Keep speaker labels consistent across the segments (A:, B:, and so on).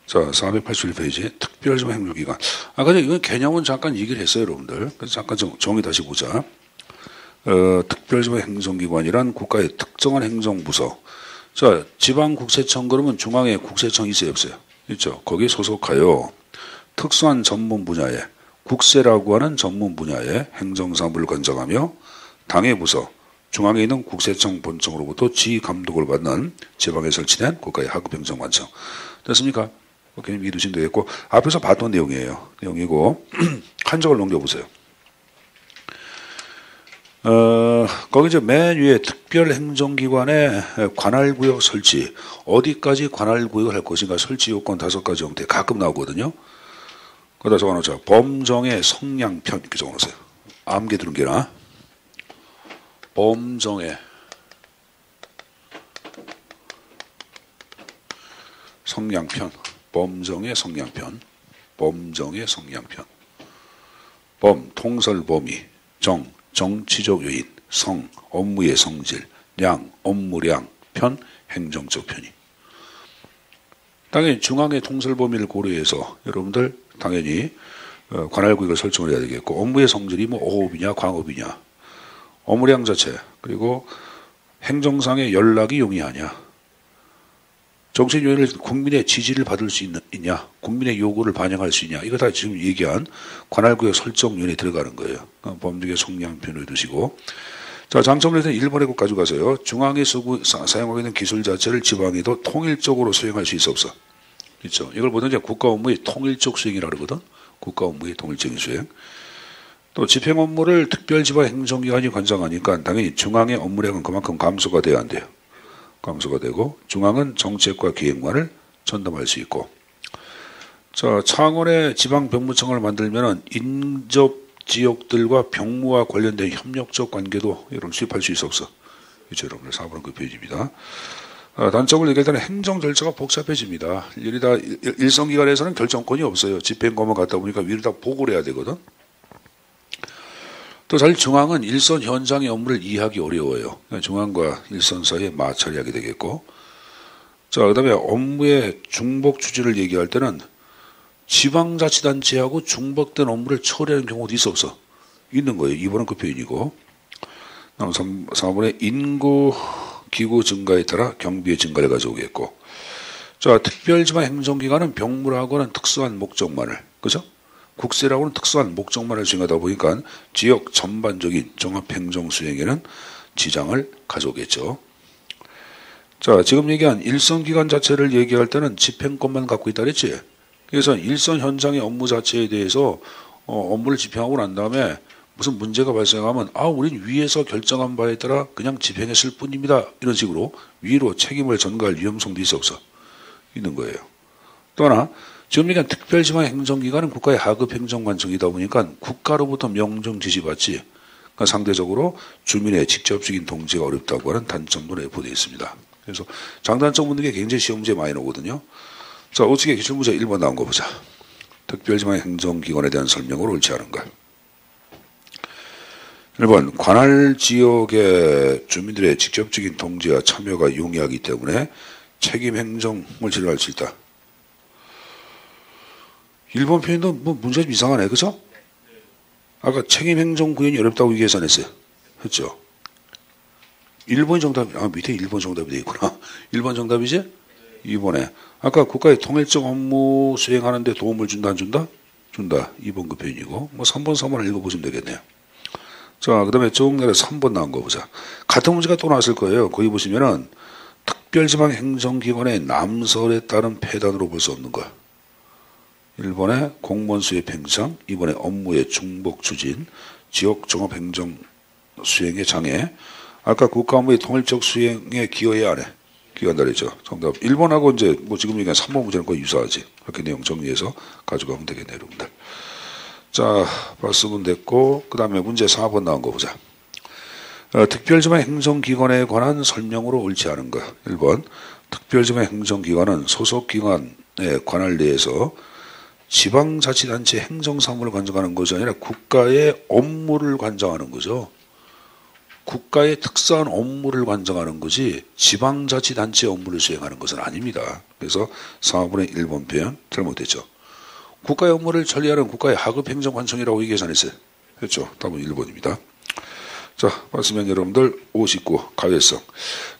A: 자, 481페이지 특별지방행정기관. 아까 이건 개념은 잠깐 얘기를 했어요, 여러분들. 그래서 잠깐 정의 다시 보자. 특별지방행정기관이란 국가의 특정한 행정부서. 자, 지방국세청 그러면 중앙에 국세청 있어요, 없어요? 있죠. 거기에 소속하여 특수한 전문 분야에 국세라고 하는 전문 분야의 행정사무를 관장하며 당의 부서, 중앙에 있는 국세청 본청으로부터 지휘 감독을 받는 지방에 설치된 국가의 하급 행정관청. 됐습니까? 개념 이해되시면 되겠고, 앞에서 봤던 내용이고 한적을 넘겨보세요. 거기 이제 맨 위에 특별행정기관의 관할구역 설치, 어디까지 관할구역을 할 것인가 설치 요건 5가지 형태 가끔 나오거든요. 거기다 적어놓자. 범정의 성량편 이렇게 적어놓으세요. 암기 들은 게나 범정의 성량편, 범정의 성량편, 범정의 성량편. 범, 통설 범위, 정, 정치적 요인, 성, 업무의 성질, 량, 업무량, 편, 행정적 편의. 당연히 중앙의 통설 범위를 고려해서 여러분들 당연히 관할구역을 설정을 해야 되겠고, 업무의 성질이 뭐 어업이냐 광업이냐, 업무량 자체, 그리고 행정상의 연락이 용이하냐, 정책 요인을 국민의 지지를 받을 수 있냐, 국민의 요구를 반영할 수 있냐, 이거 다 지금 얘기한 관할구역 설정 요인에 들어가는 거예요. 범죄의 성량편을 두시고, 자, 장점을 일단 1번에 꼭 가져가세요. 중앙에 사용하고 있는 기술 자체를 지방에도 통일적으로 수행할 수 있어 없어. 있죠. 이걸 보통 이제 국가 업무의 통일적 수행이라고 그러거든. 국가 업무의 통일적인 수행. 또 집행 업무를 특별지방행정기관이 관장하니까 당연히 중앙의 업무량은 그만큼 감소가 돼야 안 돼요. 감소가 되고, 중앙은 정책과 기획만을 전담할 수 있고. 자, 창원의 지방병무청을 만들면은 인접 지역들과 병무와 관련된 협력적 관계도 여러분 수립할 수 있어 없어. 그렇죠, 여러분들 4번은 그 페이지입니다. 단점을 얘기할 때는 행정 절차가 복잡해집니다. 이러다 일선기관에서는 결정권이 없어요. 집행검을 갖다 보니까 위로 다 보고를 해야 되거든. 또 사실 중앙은 일선 현장의 업무를 이해하기 어려워요. 중앙과 일선 사이에 마찰이 되겠고. 자, 그 다음에 업무의 중복 추진을 얘기할 때는 지방자치단체하고 중복된 업무를 처리하는 경우도 있어 없어? 있는 거예요. 2번은 그 표현이고. 다음 3번에 인구, 기구 증가에 따라 경비의 증가를 가져오겠고. 자, 특별지방행정기관은 병무라고는 특수한 목적만을, 그죠? 국세라고는 특수한 목적만을 수행하다 보니까 지역 전반적인 종합행정 수행에는 지장을 가져오겠죠. 자, 지금 얘기한 일선기관 자체를 얘기할 때는 집행권만 갖고 있다 그랬지? 그래서 일선 현장의 업무 자체에 대해서 업무를 집행하고 난 다음에 무슨 문제가 발생하면 우린 위에서 결정한 바에 따라 그냥 집행했을 뿐입니다. 이런 식으로 위로 책임을 전가할 위험성도 있어 없어? 있는 거예요. 또 하나, 지금 얘기한 특별지방행정기관은 국가의 하급 행정관청이다 보니까 국가로부터 명령 지시받지, 그러니까 상대적으로 주민의 직접적인 통제가 어렵다고 하는 단점도 내포되어 있습니다. 그래서 장단점 묻는 게 굉장히 시험 문제 많이 나오거든요. 자, 어떻게 기출문제 1번 나온 거 보자. 특별지방행정기관에 대한 설명으로 옳지 않은가. 1번, 관할 지역의 주민들의 직접적인 통제와 참여가 용이하기 때문에 책임 행정을 진행할 수 있다. 1번 표현도 뭐 문제가 좀 이상하네, 그죠? 아까 책임 행정 구현이 어렵다고 계산했어요. 했죠? 1번이 정답이, 밑에 1번 정답이 되어 있구나. 1번 정답이지? 2번에. 아까 국가의 통일적 업무 수행하는데 도움을 준다, 안 준다? 준다. 2번 그 표현이고. 뭐 3번, 4번을 읽어보시면 되겠네요. 자, 그 다음에 쭉 내려 3번 나온 거 보자. 같은 문제가 또 나왔을 거예요. 거기 보시면은 특별지방행정기관의 남설에 따른 폐단으로 볼 수 없는 거야. 1번에 공무원 수의 팽창, 2번에 업무의 중복 추진, 지역 종합행정 수행의 장애, 아까 국가 업무의 통일적 수행에 기여해야 안 해. 기여한다 그랬죠. 정답. 1번하고 이제 뭐 지금 얘기한 3번 문제는 거의 유사하지. 이렇게 내용 정리해서 가져가면 되겠네요, 여러분들. 자, 봤으면 됐고, 그 다음에 문제 4번 나온 거 보자. 특별지방행정기관에 관한 설명으로 옳지 않은 거. 1번, 특별지방행정기관은 소속기관의 관할 내에서 지방자치단체 행정사무를 관장하는 것이 아니라 국가의 업무를 관장하는 거죠. 국가의 특수한 업무를 관장하는 것이 지방자치단체 업무를 수행하는 것은 아닙니다. 그래서 4분의 1번 표현 잘못됐죠. 국가의 업무를 처리하는 국가의 하급행정관청이라고 계산했어요. 그렇죠. 답은 1번입니다. 자, 봤으면 여러분들 59 가외성.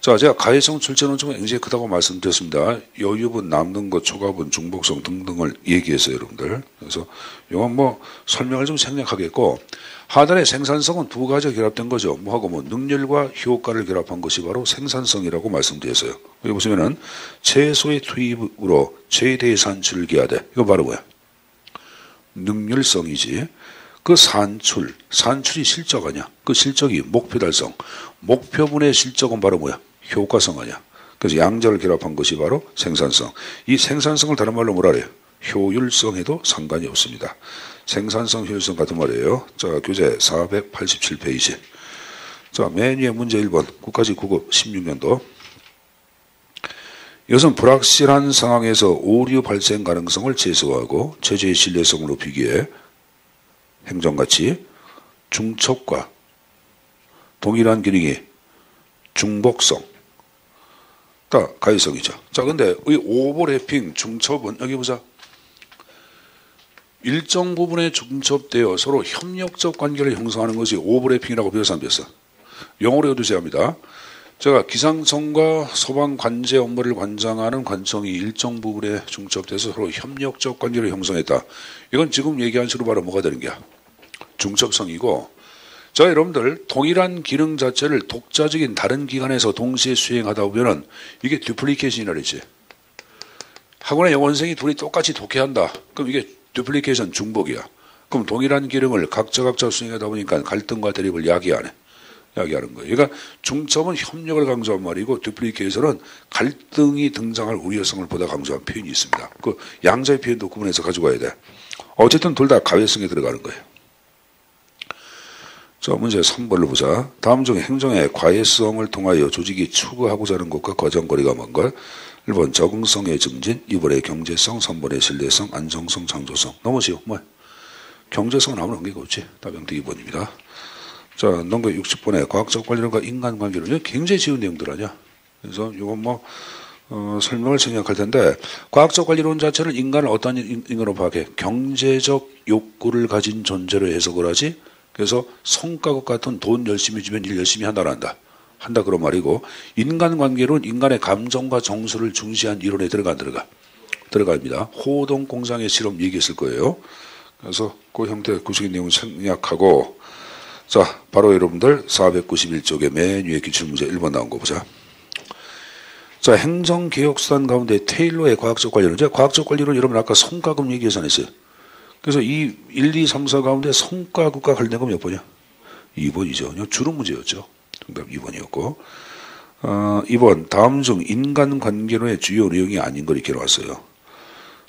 A: 자, 제가 가외성 출제 논증은 굉장히 크다고 말씀드렸습니다. 여유분, 남는 것, 초과분, 중복성 등등을 얘기했어요, 여러분들. 그래서 이건 뭐 설명을 좀 생략하겠고, 하단의 생산성은 두 가지가 결합된 거죠. 뭐하고 뭐 능률과 효과를 결합한 것이 바로 생산성이라고 말씀드렸어요. 여기 보시면은 최소의 투입으로 최대의 산출을 기하되, 이거 바로 뭐야? 능률성이지. 그 산출이 실적 아니야. 그 실적이 목표 달성. 목표분의 실적은 바로 뭐야? 효과성 아니야. 그래서 양자를 결합한 것이 바로 생산성. 이 생산성을 다른 말로 뭐라 그래요? 효율성에도 상관이 없습니다. 생산성, 효율성 같은 말이에요. 자, 교재 487페이지. 자, 맨 위에 문제 1번. 국가직 9급 16년도. 이것은 불확실한 상황에서 오류 발생 가능성을 최소화하고 체제의 신뢰성을 높이기 위해 행정가치, 중첩과 동일한 기능이 중복성, 딱 가위성이죠. 자, 근데 이 오버래핑, 중첩은 여기 보자. 일정 부분에 중첩되어 서로 협력적 관계를 형성하는 것이 오버래핑이라고 배워서 안 배웠어. 영어로 외워두셔야 합니다. 제가 기상청과 소방 관제 업무를 관장하는 관청이 일정 부분에 중첩돼서 서로 협력적 관계를 형성했다. 이건 지금 얘기한 식으로 바로 뭐가 되는 거야? 중첩성이고, 자, 여러분들 동일한 기능 자체를 독자적인 다른 기관에서 동시에 수행하다 보면은 이게 듀플리케이션이라 그랬지. 학원의 영원생이 둘이 똑같이 독해한다. 그럼 이게 듀플리케이션 중복이야. 그럼 동일한 기능을 각자 수행하다 보니까 갈등과 대립을 야기하는 거예요. 그러니까 중첩은 협력을 강조한 말이고 듀플리케이션은 갈등이 등장할 우려성을 보다 강조한 표현이 있습니다. 그 양자의 표현도 구분해서 가져가야 돼. 어쨌든 둘 다 가외성에 들어가는 거예요. 자, 문제 3번을 보자. 다음 중 행정의 과외성을 통하여 조직이 추구하고자 하는 것과 과정거리가 뭔가? 1번 적응성의 증진, 2번의 경제성, 3번의 신뢰성, 안정성, 창조성. 너무 쉬워. 뭐야? 경제성은 아무런 관계가 없지. 답변 2번입니다. 자, 넘겨 60번에 과학적 관리론과 인간관계론. 이거 굉장히 쉬운 내용들 아니야. 그래서 이건 뭐 설명을 생략할 텐데, 과학적 관리론 자체를 인간을 어떤 인간으로 파악해? 경제적 욕구를 가진 존재로 해석을 하지. 그래서 성과급 같은 돈 열심히 주면 일 열심히 한다 그런 말이고, 인간관계론 인간의 감정과 정서를 중시한 이론에 들어갑니다. 호동공상의 실험 얘기했을 거예요. 그래서 그 형태 구식의 내용을 생략하고, 자, 바로 여러분들 491쪽에 맨 위에 기출문제 1번 나온 거 보자. 자, 행정개혁수단 가운데 테일러의 과학적 관리론. 제가 과학적 관리론 여러분 아까 성과급 얘기해서 안 했어요. 그래서 이 1, 2, 3, 4 가운데 성과급과 관련된 건 몇 번이야? 2번이죠. 주름 문제였죠. 정답 2번이었고. 2번 다음 중 인간관계론의 주요 내용이 아닌 걸 이렇게 나왔어요.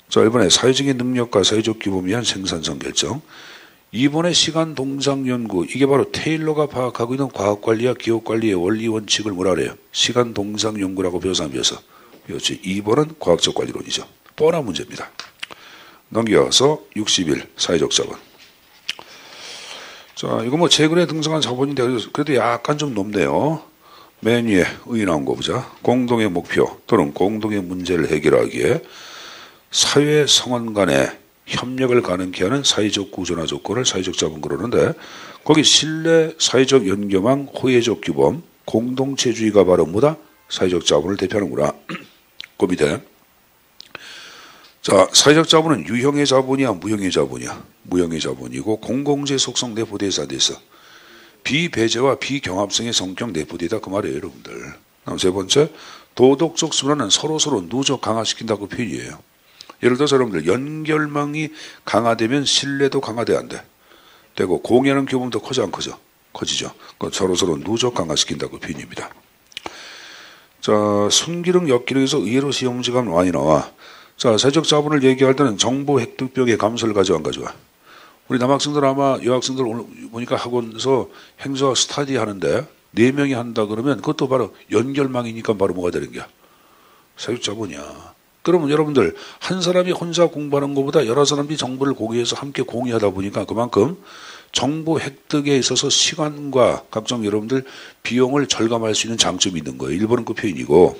A: 자, 1번에 사회적인 능력과 사회적 규모에 의한 생산성 결정. 2번의 시간 동작 연구. 이게 바로 테일러가 파악하고 있는 과학관리와 기업관리의 원리 원칙을 뭐라 그래요? 시간 동작 연구라고 배워서 안 배워서? 배웠지. 2번은 과학적 관리론이죠. 뻔한 문제입니다. 넘겨서 61 사회적 자본. 자, 이거 뭐 최근에 등장한 자본인데 그래도 약간 좀 높네요. 맨 위에 의 나온 거 보자. 공동의 목표 또는 공동의 문제를 해결하기에 사회 성원 간의 협력을 가능케 하는 사회적 구조나 조건을 사회적 자본 그러는데, 거기 신뢰, 사회적 연계망, 호혜적 규범, 공동체주의가 바로 뭐다? 사회적 자본을 대표하는구나. 그 밑에 자, 사회적 자본은 유형의 자본이야, 무형의 자본이야? 무형의 자본이고 공공재 속성 내포돼서 안 돼서 비배제와 비경합성의 성격 내포되다 그 말이에요, 여러분들. 다음 세 번째, 도덕적 순환은 서로 누적 강화시킨다고 표현이에요. 예를 들어서 여러분들 연결망이 강화되면 신뢰도 강화돼야 안 돼. 되고 공유하는 규모도 커져 안 커져? 커지죠. 서로 누적 강화시킨다고 표현입니다. 자, 순기능, 역기능에서 의외로 시험 문제가 많이 나와. 자, 사회적 자본을 얘기할 때는 정보 획득벽의 감소를 가져와 안 가져와? 우리 남학생들 아마 여학생들 오늘 보니까 학원에서 행사 스터디 하는데 4명이 한다 그러면 그것도 바로 연결망이니까 바로 뭐가 되는 거야? 사회적 자본이야. 그러면 여러분들 한 사람이 혼자 공부하는 것보다 여러 사람이 정보를 공유해서 함께 공유하다 보니까 그만큼 정보 획득에 있어서 시간과 각종 여러분들 비용을 절감할 수 있는 장점이 있는 거예요. 1번은 그 표현이고,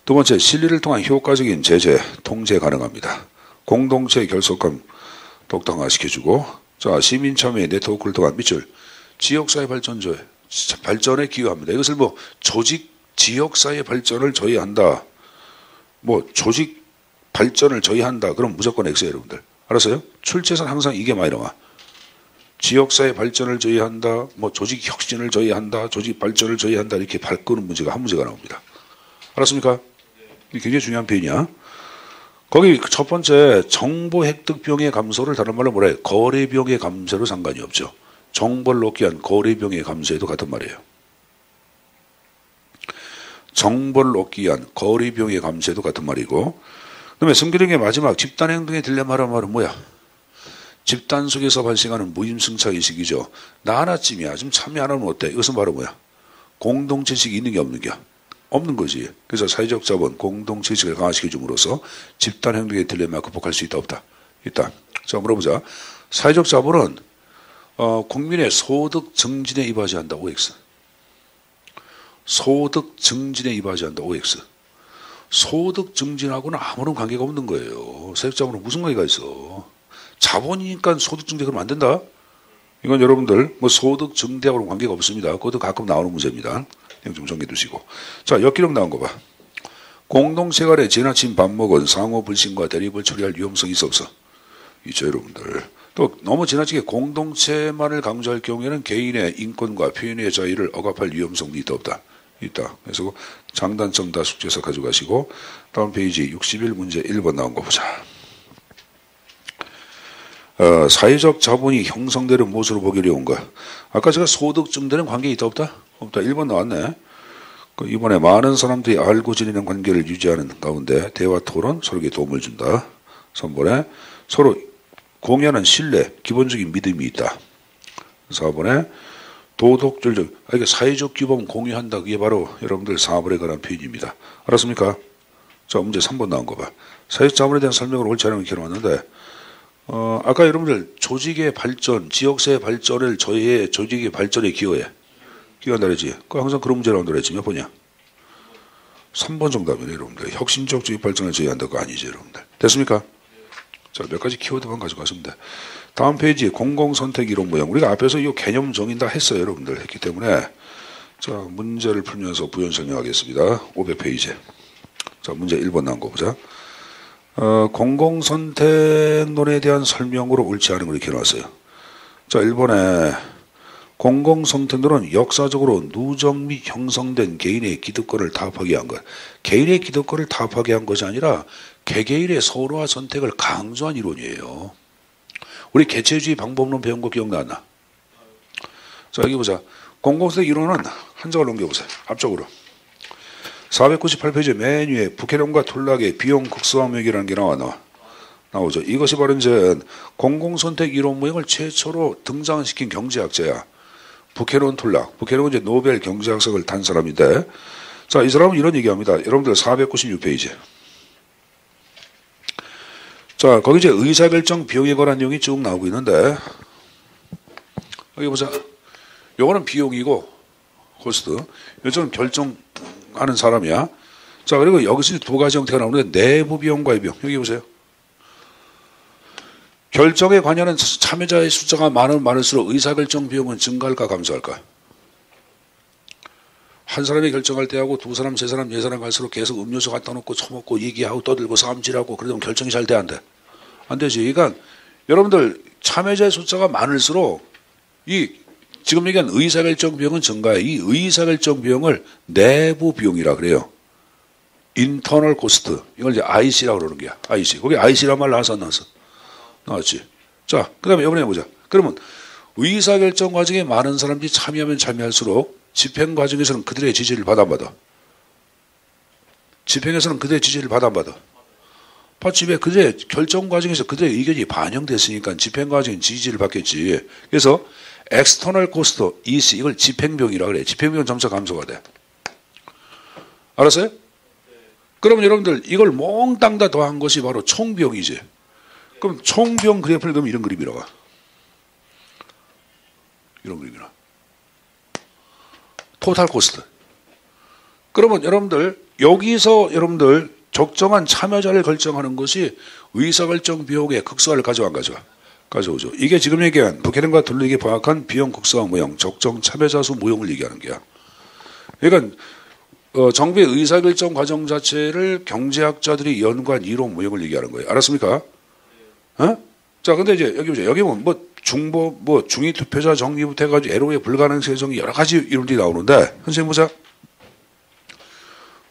A: 두 번째, 실리를 통한 효과적인 제재, 통제 가능합니다. 공동체의 결속감 독특화시켜주고, 자, 시민 참여의 네트워크를 통한 밑줄, 지역사회 발전에 기여합니다. 이것을 뭐 조직 지역사회 발전을 저해한다, 뭐 조직 발전을 저해한다, 그럼 무조건 X예요, 여러분들. 알았어요? 출제에서는 항상 이게 많이 나와. 지역사회 발전을 저해한다, 뭐 조직 혁신을 저해한다, 조직 발전을 저해한다, 이렇게 바꾸는 문제가 한 문제가 나옵니다. 알았습니까? 이게 굉장히 중요한 표현이야. 거기 첫 번째, 정보 획득 비용의 감소를 다른 말로 뭐라 해요? 거래 비용의 감소로 상관이 없죠. 정보를 얻기 위한 거래 비용의 감소에도 같은 말이에요. 정보를 얻기 위한 거래 비용의 감소에도 같은 말이고, 그다음에 승기령의 마지막 집단 행동의 딜레마란 말은 뭐야? 집단 속에서 발생하는 무임승차 의식이죠. 나 하나쯤이야. 좀 참여 안 하면 어때? 이것은 바로 뭐야? 공동체식이 있는 게 없는 게 없는 거지. 그래서 사회적 자본, 공동체식을 강화시켜줌으로써 집단 행동의 딜레마 극복할 수 있다 없다? 있다. 자, 물어보자. 사회적 자본은 국민의 소득 증진에 이바지한다. OX. 소득 증진에 이바지한다. OX. 소득 증진하고는 아무런 관계가 없는 거예요. 사회적 자본은 무슨 관계가 있어? 자본이니까 소득 증대 그러면 안 된다? 이건 여러분들 뭐 소득 증대하고는 관계가 없습니다. 그것도 가끔 나오는 문제입니다. 좀 정리해 두시고. 자, 역기록 나온 거 봐. 공동생활에 지나친 밥 먹은 상호 불신과 대립을 처리할 위험성이 있어 없어? 있죠, 여러분들. 또 너무 지나치게 공동체만을 강조할 경우에는 개인의 인권과 표현의 자유를 억압할 위험성도 있다 없다? 있다. 그래서 장단점 다 숙제에서 가져가시고, 다음 페이지 61문제 1번 나온 거 보자. 사회적 자본이 형성되는 모습으로 보기 어려운 거. 아까 제가 소득 증대는 관계 있다 없다? 없다. 1번 나왔네. 이번에 많은 사람들이 알고 지내는 관계를 유지하는 가운데 대화 토론 서로에게 도움을 준다. 3번에 서로 공유하는 신뢰, 기본적인 믿음이 있다. 4번에 도덕질적, 이게 사회적 규범 공유한다. 그게 바로 여러분들 사업에 관한 표현입니다. 알았습니까? 자, 문제 3번 나온 거 봐. 사회적 자본에 대한 설명을 옳지 않은 게 나왔는데, 아까 여러분들 조직의 발전, 지역사회 발전을 저희의 조직의 발전에 기여한다 그랬지. 항상 그런 문제 나온다 그랬지. 몇 번이야? 3번 정답이네, 여러분들. 혁신적 조직 발전을 저해한다. 그거 아니지, 여러분들. 됐습니까? 자, 몇 가지 키워드만 가져가시면 돼. 다음 페이지 공공선택 이론 모형. 우리가 앞에서 이 개념 정의 다 했어요, 여러분들. 했기 때문에 자, 문제를 풀면서 부연 설명하겠습니다. 500페이지. 자, 문제 1번 나온 거 보자. 공공선택론에 대한 설명으로 옳지 않은 걸 이렇게 나왔어요. 자, 1번에 공공선택론은 역사적으로 누적 및 형성된 개인의 기득권을 타협하게 한 것. 개인의 기득권을 타협하게 한 것이 아니라 개개인의 서로와 선택을 강조한 이론이에요. 우리 개체주의 방법론 배운 거 기억나나? 자, 여기 보자. 공공선택 이론은 한 장을 넘겨보세요. 앞쪽으로. 498페이지 맨 위에 북해론과 톨락의 비용 극소화명이라는 게 나오죠. 이것이 바로 이제 공공선택 이론 모형을 최초로 등장시킨 경제학자야. 북해론 톨락. 북해론은 이제 노벨 경제학상을 탄 사람인데, 자, 이 사람은 이런 얘기합니다. 여러분들 496페이지. 자, 거기 이제 의사결정 비용에 관한 내용이 쭉 나오고 있는데, 여기 보자. 요거는 비용이고, 코스트. 요즘은 결정하는 사람이야. 자, 그리고 여기서 두 가지 형태가 나오는데, 내부 비용과의 비용. 여기 보세요. 결정에 관여하는 참여자의 숫자가 많을수록 의사결정 비용은 증가할까 감소할까? 한 사람이 결정할 때하고 두 사람, 세 사람, 네 사람 갈수록 계속 음료수 갖다 놓고 처먹고 얘기하고 떠들고 싸움질하고 그러면 결정이 잘 돼 안 돼? 안 되지. 그러니까 여러분들 참여자의 숫자가 많을수록 이 지금 얘기한 의사결정 비용은 증가해. 이 의사결정 비용을 내부 비용이라 그래요. 인터널 코스트. 이걸 이제 IC라고 그러는 거야. IC. 거기 IC란 말 나왔어 안 나왔어? 나왔지. 자, 그 다음에 이번에 보자. 그러면 의사결정 과정에 많은 사람들이 참여하면 참여할수록 집행 과정에서는 그들의 지지를 받아 안 받아? 집행에서는 그들의 지지를 받아 안 받아? 받지. 왜? 그들의 결정 과정에서 그들의 의견이 반영됐으니까 집행 과정엔 지지를 받겠지. 그래서 external cost, EC, 이걸 집행비용이라 그래. 집행비용 점차 감소가 돼. 알았어요? 그러면 여러분들 이걸 몽땅 다 더한 것이 바로 총비용이지. 그럼 총비용 그래프를 그러면 이런 그림이라고. 이런 그림이나. 토탈 코스트. 그러면 여러분들 여기서 여러분들 적정한 참여자를 결정하는 것이 의사결정 비용의 극소화를 가져와 안 가져와? 가져오죠. 이게 지금 얘기한 부캐넌과 둘리에게 파악한 비용 극소화 모형, 적정 참여자 수 모형을 얘기하는 거야. 그러니까 정부의 의사결정 과정 자체를 경제학자들이 연구한 이론 모형을 얘기하는 거예요. 알았습니까? 어? 자, 근데 이제 여기 보세요. 여기 보면 뭐 중보, 뭐 중위 투표자 정리부터 해가지고 애로의 불가능성 정리 여러 가지 이론들이 나오는데, 선생님 보자.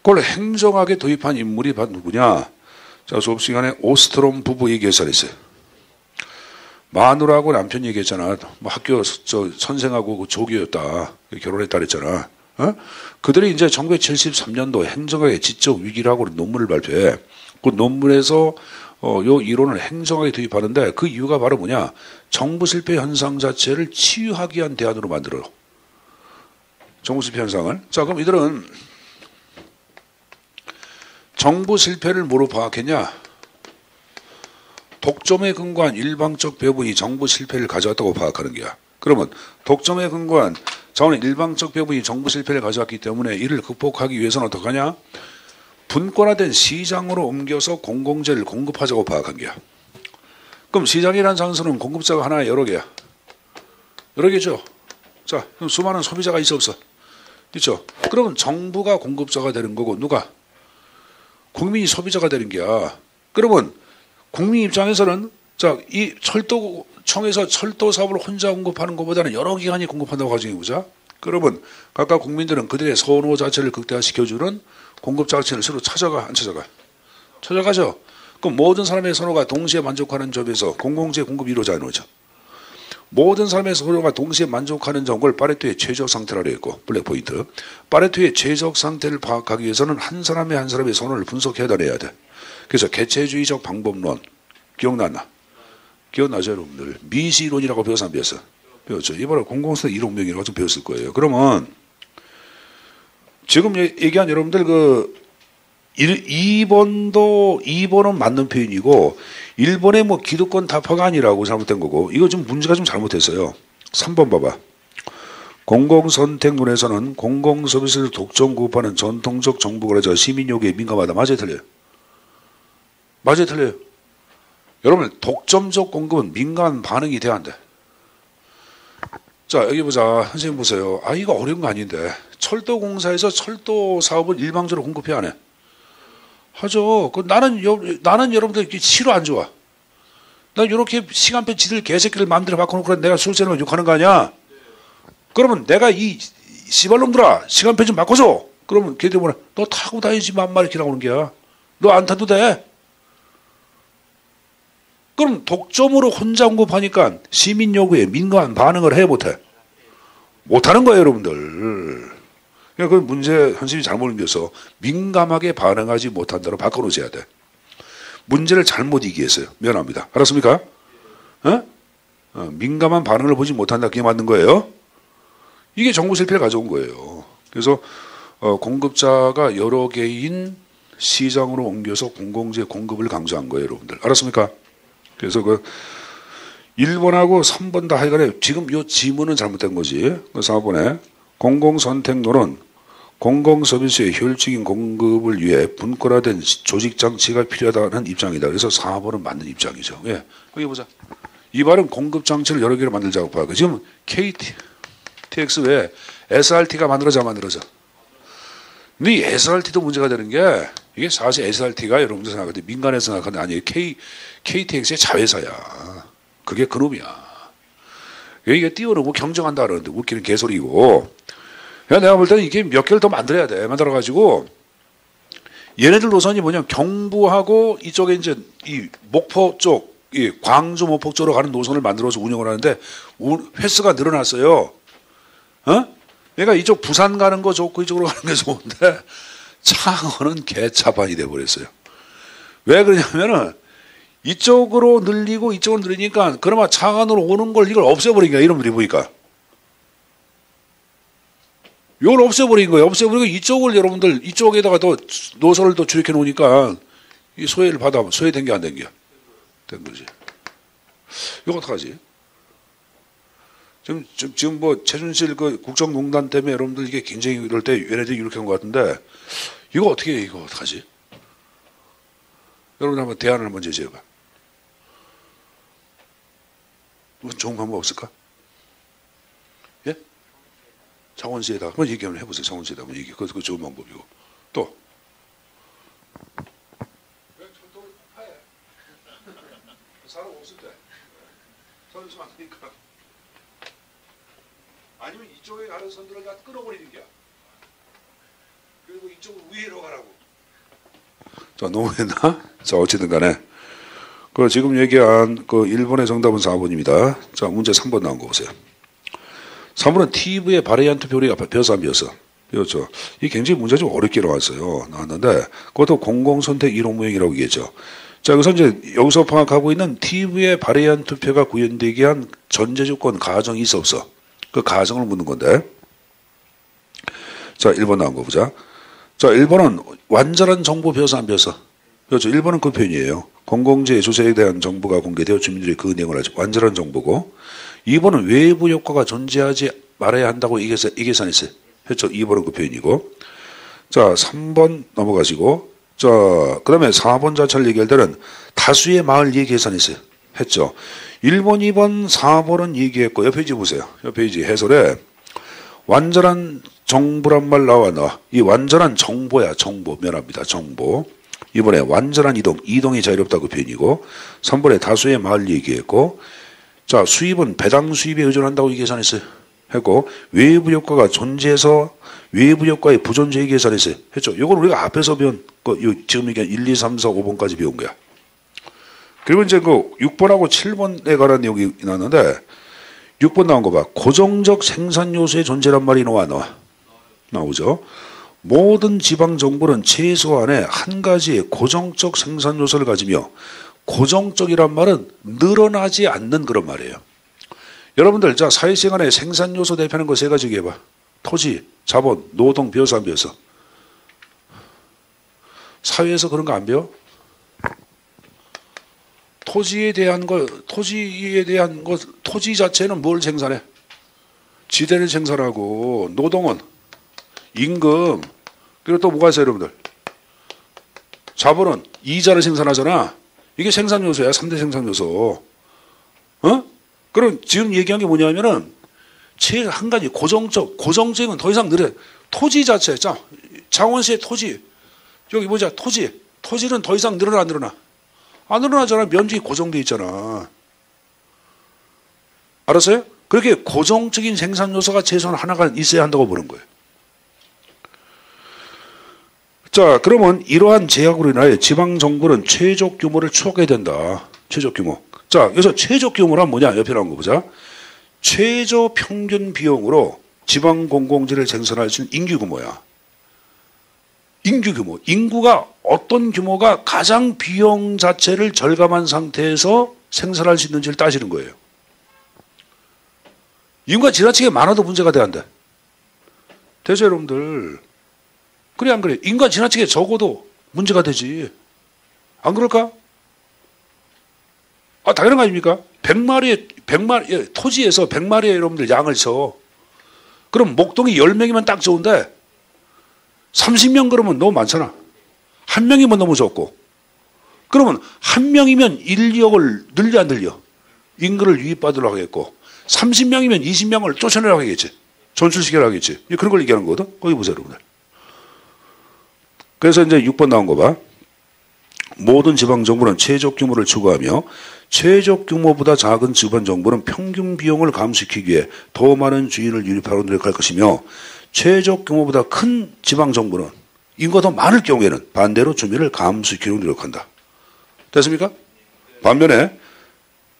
A: 그걸 행정학에 도입한 인물이 바로 누구냐? 자, 수업 시간에 오스트롬 부부 얘기했어요. 마누라하고 남편 얘기했잖아. 뭐 학교 선생하고 그 조교였다. 결혼했다 그랬잖아. 어? 그들이 이제 1973년도 행정학의 지적 위기라고 논문을 발표해. 그 논문에서 요 이론을 행정학에 도입하는데 그 이유가 바로 뭐냐? 정부 실패 현상 자체를 치유하기 위한 대안으로 만들어요. 정부 실패 현상을. 자, 그럼 이들은 정부 실패를 뭐로 파악했냐? 독점에 근거한 일방적 배분이 정부 실패를 가져왔다고 파악하는 거야. 그러면 독점에 근거한 자원의 일방적 배분이 정부 실패를 가져왔기 때문에 이를 극복하기 위해서는 어떻게 하냐? 분권화된 시장으로 옮겨서 공공재를 공급하자고 파악한 거야. 그럼 시장이라는 장소는 공급자가 하나 여러 개야. 여러 개죠. 자, 그럼 수많은 소비자가 있어 없어? 있죠. 그러면 정부가 공급자가 되는 거고 누가? 국민이 소비자가 되는 거야. 그러면 국민 입장에서는 자, 이 철도청에서 철도 사업을 혼자 공급하는 것보다는 여러 기관이 공급한다고 가정해보자. 그러면 각각 국민들은 그들의 선호 자체를 극대화시켜주는 공급 자체를 서로 찾아가 안 찾아가? 찾아가죠. 그럼 모든 사람의 선호가 동시에 만족하는 점에서 공공재 공급이 이루어지는 거죠. 모든 사람의 선호가 동시에 만족하는 점을 파레토의 최적 상태라고 했고 블랙포인트. 파레토의 최적 상태를 파악하기 위해서는 한 사람의 선호를 분석해야 돼. 그래서 개체주의적 방법론 기억나나? 기억나죠 여러분들? 미시이론이라고 배워서 안 배웠어? 배웠죠. 이번에 공공세 이론명이라고 좀 배웠을 거예요. 그러면 지금 얘기한 여러분들 그 2번은 맞는 표현이고 1번에 뭐 기득권 타파가 아니라고 잘못된 거고 이거 좀 문제가 좀 잘못했어요. 3번 봐봐. 공공선택론에서는 공공서비스를 독점 구입하는 전통적 정부 거래자 시민 요구에 민감하다. 맞아요 틀려요? 맞아요 틀려요? 여러분 독점적 공급은 민감한 반응이 돼야 안 돼. 자 여기 보자. 선생님 보세요. 아 이거 어려운 거 아닌데 철도공사에서 철도 사업을 일방적으로 공급해 안 해? 하죠. 나는 여러분들 싫어 안 좋아? 나 이렇게 시간표 지들 개새끼를 마음대로 바꿔놓고 내가 술세는 욕하는 거 아니야? 그러면 내가 이 씨발놈들아 시간표 좀 바꿔줘. 그러면 걔들이 뭐라 너 타고 다니지 맘마 이렇게 나오는 게야. 너 안 타도 돼. 그럼 독점으로 혼자 공급하니까 시민 요구에 민감한 반응을 해 못해? 못하는 거예요 여러분들. 그러니까 그 문제 현실이 잘못 생겨서 민감하게 반응하지 못한다로 바꿔놓으셔야 돼. 문제를 잘못 이기했어요. 미안합니다. 알았습니까? 민감한 반응을 보지 못한다. 그게 맞는 거예요. 이게 정부 실패를 가져온 거예요. 그래서 공급자가 여러 개인 시장으로 옮겨서 공공재 공급을 강조한 거예요. 여러분들. 알았습니까? 그래서 그 1번하고 3번 다 하여간에 지금 이 지문은 잘못된 거지. 그 4번에 공공선택론은 공공서비스의 효율적인 공급을 위해 분권화된 조직장치가 필요하다는 입장이다. 그래서 4번은 맞는 입장이죠. 예. 여기 보자. 이 말은 공급장치를 여러 개로 만들자고 봐요. 지금 KTX 외에 SRT가 만들어져. 근데 이 SRT도 문제가 되는 게 이게 사실 SRT가 여러분들 생각할 때 민간에서 생각하는 아니에요. KTX의 자회사야. 그게 그놈이야. 이게 뛰어넘고 경쟁한다 그러는데 웃기는 개소리고. 내가 볼 때는 이게 몇 개를 더 만들어야 돼. 만들어가지고 얘네들 노선이 뭐냐면 경부하고 이쪽에 이제 이 목포 쪽, 이 광주 목포 쪽으로 가는 노선을 만들어서 운영을 하는데 횟수가 늘어났어요. 그러니까 이쪽 부산 가는 거 좋고 이쪽으로 가는 게 좋은데 창원은 개차반이 돼버렸어요. 왜 그러냐면은 이쪽으로 늘리고 이쪽으로 늘리니까 그나마 창원으로 오는 걸 이걸 없애버린 거야. 이놈들이 보니까. 이걸 없애버린 거예요. 없애버리고 이쪽을 여러분들 이쪽에다가 더 노선을 더 주력해 놓으니까 이 소외를 소외된 게 안 된 게 된 거지. 이거 어떡하지? 지금 뭐 최순실 그 국정농단 때문에 여러분들 이게 굉장히 이럴 때 얘네들이 이렇게 한 것 같은데 이거 어떻게 해? 이거 어떡하지? 여러분 한번 대안을 한번 제시해봐. 무슨 좋은 방법 없을까? 예? 창원시에다가 한번 얘기 한번 해보세요. 창원시에다가 한번 얘기. 그거 좋은 방법이고. 또. 사람 없을 때. 선 있으면 안 되니까. 아니면 이쪽에 가는 선들을 다 끌어버리는 게야. 그리고 이쪽으로 위로 가라고. 자, 너무했나? 자, 어쨌든 간에. 그 지금 얘기한 그 1번의 정답은 4번입니다. 자, 문제 3번 나온 거 보세요. 3번은 TV의 바리안트 표리가 배웠어 안 배웠어? 배웠죠. 이게 굉장히 문제가 좀 어렵게 나왔는데 그것도 공공선택 이론무형이라고 얘기했죠. 자, 그래서 이제 여기서 파악하고 있는 TV의 바리안트 표가 구현되게 한 전제조건 가정이 있어 없어? 그 가정을 묻는 건데. 자, 1번 나온 거 보자. 자, 1번은 완전한 정보 배웠어 안 배웠어? 그렇죠. 1번은 그 표현이에요. 공공재 조세에 대한 정보가 공개되어 주민들이 그 내용을 알지. 완전한 정보고. 2번은 외부 효과가 존재하지 말아야 한다고 이 계산했어요. 했죠. 2번은 그 표현이고. 자, 3번 넘어가시고. 자, 그 다음에 4번 자체를 얘기할 때는 다수의 마을 얘기 계산했어요. 했죠. 1번, 2번, 4번은 얘기했고, 옆 페이지 보세요. 옆 페이지 해설에 완전한 정보란 말 나와. 이 완전한 정보야. 정보. 미안합니다. 정보. 이번에 완전한 이동이 자유롭다고 표현이고, 3번에 다수의 마을 얘기했고, 자, 수입은 배당 수입에 의존한다고 계산했어요. 했고, 외부 효과가 존재해서 외부 효과의 부존재에 계산했어요. 했죠. 이건 우리가 앞에서 배운, 지금 얘기한 1, 2, 3, 4, 5번까지 배운 거야. 그리고 이제 그 6번하고 7번에 관한 내용이 나왔는데, 6번 나온 거 봐. 고정적 생산 요소의 존재란 말이 나오죠. 모든 지방 정부는 최소한의 한 가지의 고정적 생산 요소를 가지며, 고정적이란 말은 늘어나지 않는 그런 말이에요. 여러분들, 자, 사회생활의 생산 요소 대표하는 거 세 가지 얘기해봐. 토지, 자본, 노동, 배워서 안 배웠어? 사회에서 그런 거 안 배워? 토지 자체는 뭘 생산해? 지대를 생산하고, 노동은 임금, 그리고 또 뭐가 있어요, 여러분들? 자본은 이자를 생산하잖아. 이게 생산 요소야, 3대 생산 요소. 그럼 지금 얘기한 게 뭐냐면은, 제일 한 가지 고정적인 더 이상 늘어. 토지 자체, 자, 창원시의 토지, 여기 보자, 토지는 더 이상 늘어나, 안 늘어나? 안 늘어나잖아. 면적이 고정돼 있잖아. 알았어요? 그렇게 고정적인 생산 요소가 최소한 하나가 있어야 한다고 보는 거예요. 자, 그러면 이러한 제약으로 인하여 지방정부는 최적 규모를 추적해야 된다. 최적 규모. 자, 여기서 최적 규모란 뭐냐? 옆에 나온 거 보자. 최저 평균 비용으로 지방공공재를 생산할 수 있는 인구 규모야. 인구 규모. 인구가 어떤 규모가 가장 비용 자체를 절감한 상태에서 생산할 수 있는지를 따지는 거예요. 인구가 지나치게 많아도 문제가 돼야 한다. 되죠, 여러분들? 그래, 안 그래? 인구가 지나치게 적어도 문제가 되지. 안 그럴까? 아, 당연한 거 아닙니까? 100마리, 토지에서 100마리의 여러분들 양을 쳐. 그럼 목동이 10명이면 딱 좋은데, 30명 그러면 너무 많잖아. 한 명이면 너무 적고. 그러면 한 명이면 인력을 늘려 안 늘려? 인구를 유입받으려고 하겠고, 30명이면 20명을 쫓아내려고 하겠지. 전출시키려고 하겠지. 그런 걸 얘기하는 거거든. 거기 보세요, 여러분들. 그래서 이제 6번 나온 거 봐. 모든 지방정부는 최적 규모를 추구하며 최적 규모보다 작은 지방정부는 평균 비용을 감소시키기 위해 더 많은 주인을 유입하려 노력할 것이며 최적 규모보다 큰 지방정부는 인구가 더 많을 경우에는 반대로 주민을 감소시키려고 노력한다. 됐습니까? 반면에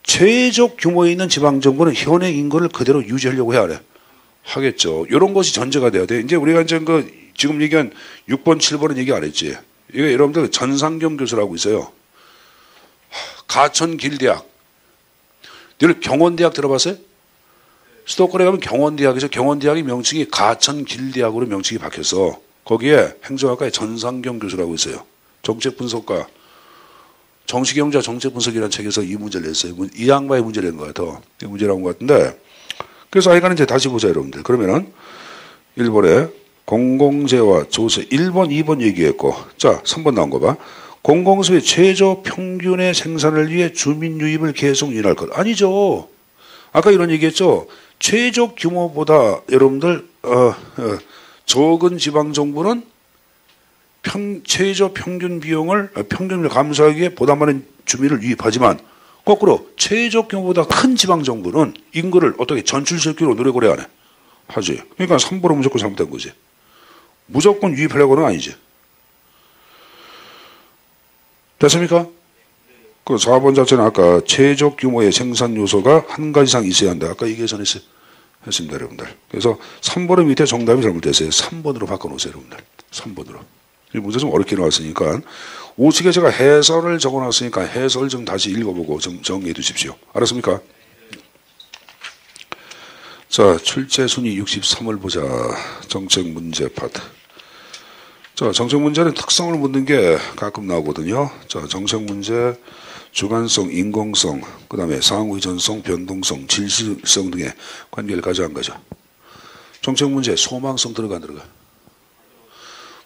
A: 최적 규모에 있는 지방정부는 현행 인구를 그대로 유지하려고 해야 해. 하겠죠. 이런 것이 전제가 돼야 돼. 이제 우리가 이제 지금 얘기한 6번, 7번은 얘기 안 했지. 이거 여러분들 전상경 교수라고 있어요. 가천길대학. 늘 경원대학 들어봤어요? 수도권에 가면 경원대학에서 경원대학의 명칭이 가천길대학으로 명칭이 바뀌었어. 거기에 행정학과에 전상경 교수라고 있어요. 정책분석가. 정치경제와 정책분석이라는 책에서 이 문제를 냈어요. 이 양반의 문제를 낸 거야. 더. 이 문제라는 것 같은데. 그래서 하여간 이제 다시 보자, 여러분들. 그러면은 1번에 공공재와 조세 1번, 2번 얘기했고, 자, 3번 나온 거 봐. 공공소의 최저 평균의 생산을 위해 주민 유입을 계속 유인할 것. 아니죠. 아까 이런 얘기했죠. 최저 규모보다 여러분들 적은 지방 정부는 최저 평균 비용을 평균을 감소하기 위해 보다 많은 주민을 유입하지만 거꾸로 최저 규모보다 큰 지방 정부는 인구를 어떻게 전출시키기로 노력을 해야 하네. 하지. 그러니까 3번은 무조건 잘못된 거지. 무조건 유입하려고는 아니지. 됐습니까? 그 4번 자체는 아까 최적 규모의 생산 요소가 한 가지 이상 있어야 한다. 아까 얘기 했습니다, 여러분들. 그래서 3번은 밑에 정답이 잘못됐어요. 3번으로 바꿔놓으세요, 여러분들. 3번으로. 이 문제 좀 어렵게 나왔으니까 우측에 제가 해설을 적어놨으니까 해설 좀 다시 읽어보고 정리해 두십시오. 알았습니까? 자, 출제 순위 63을 보자. 정책 문제 파트. 자, 정책 문제는 특성을 묻는 게 가끔 나오거든요. 자, 정책 문제, 주관성, 인공성, 그 다음에 상호의존성, 변동성, 질시성 등의 관계를 가져간 거죠. 정책 문제, 소망성 들어가 안 들어가?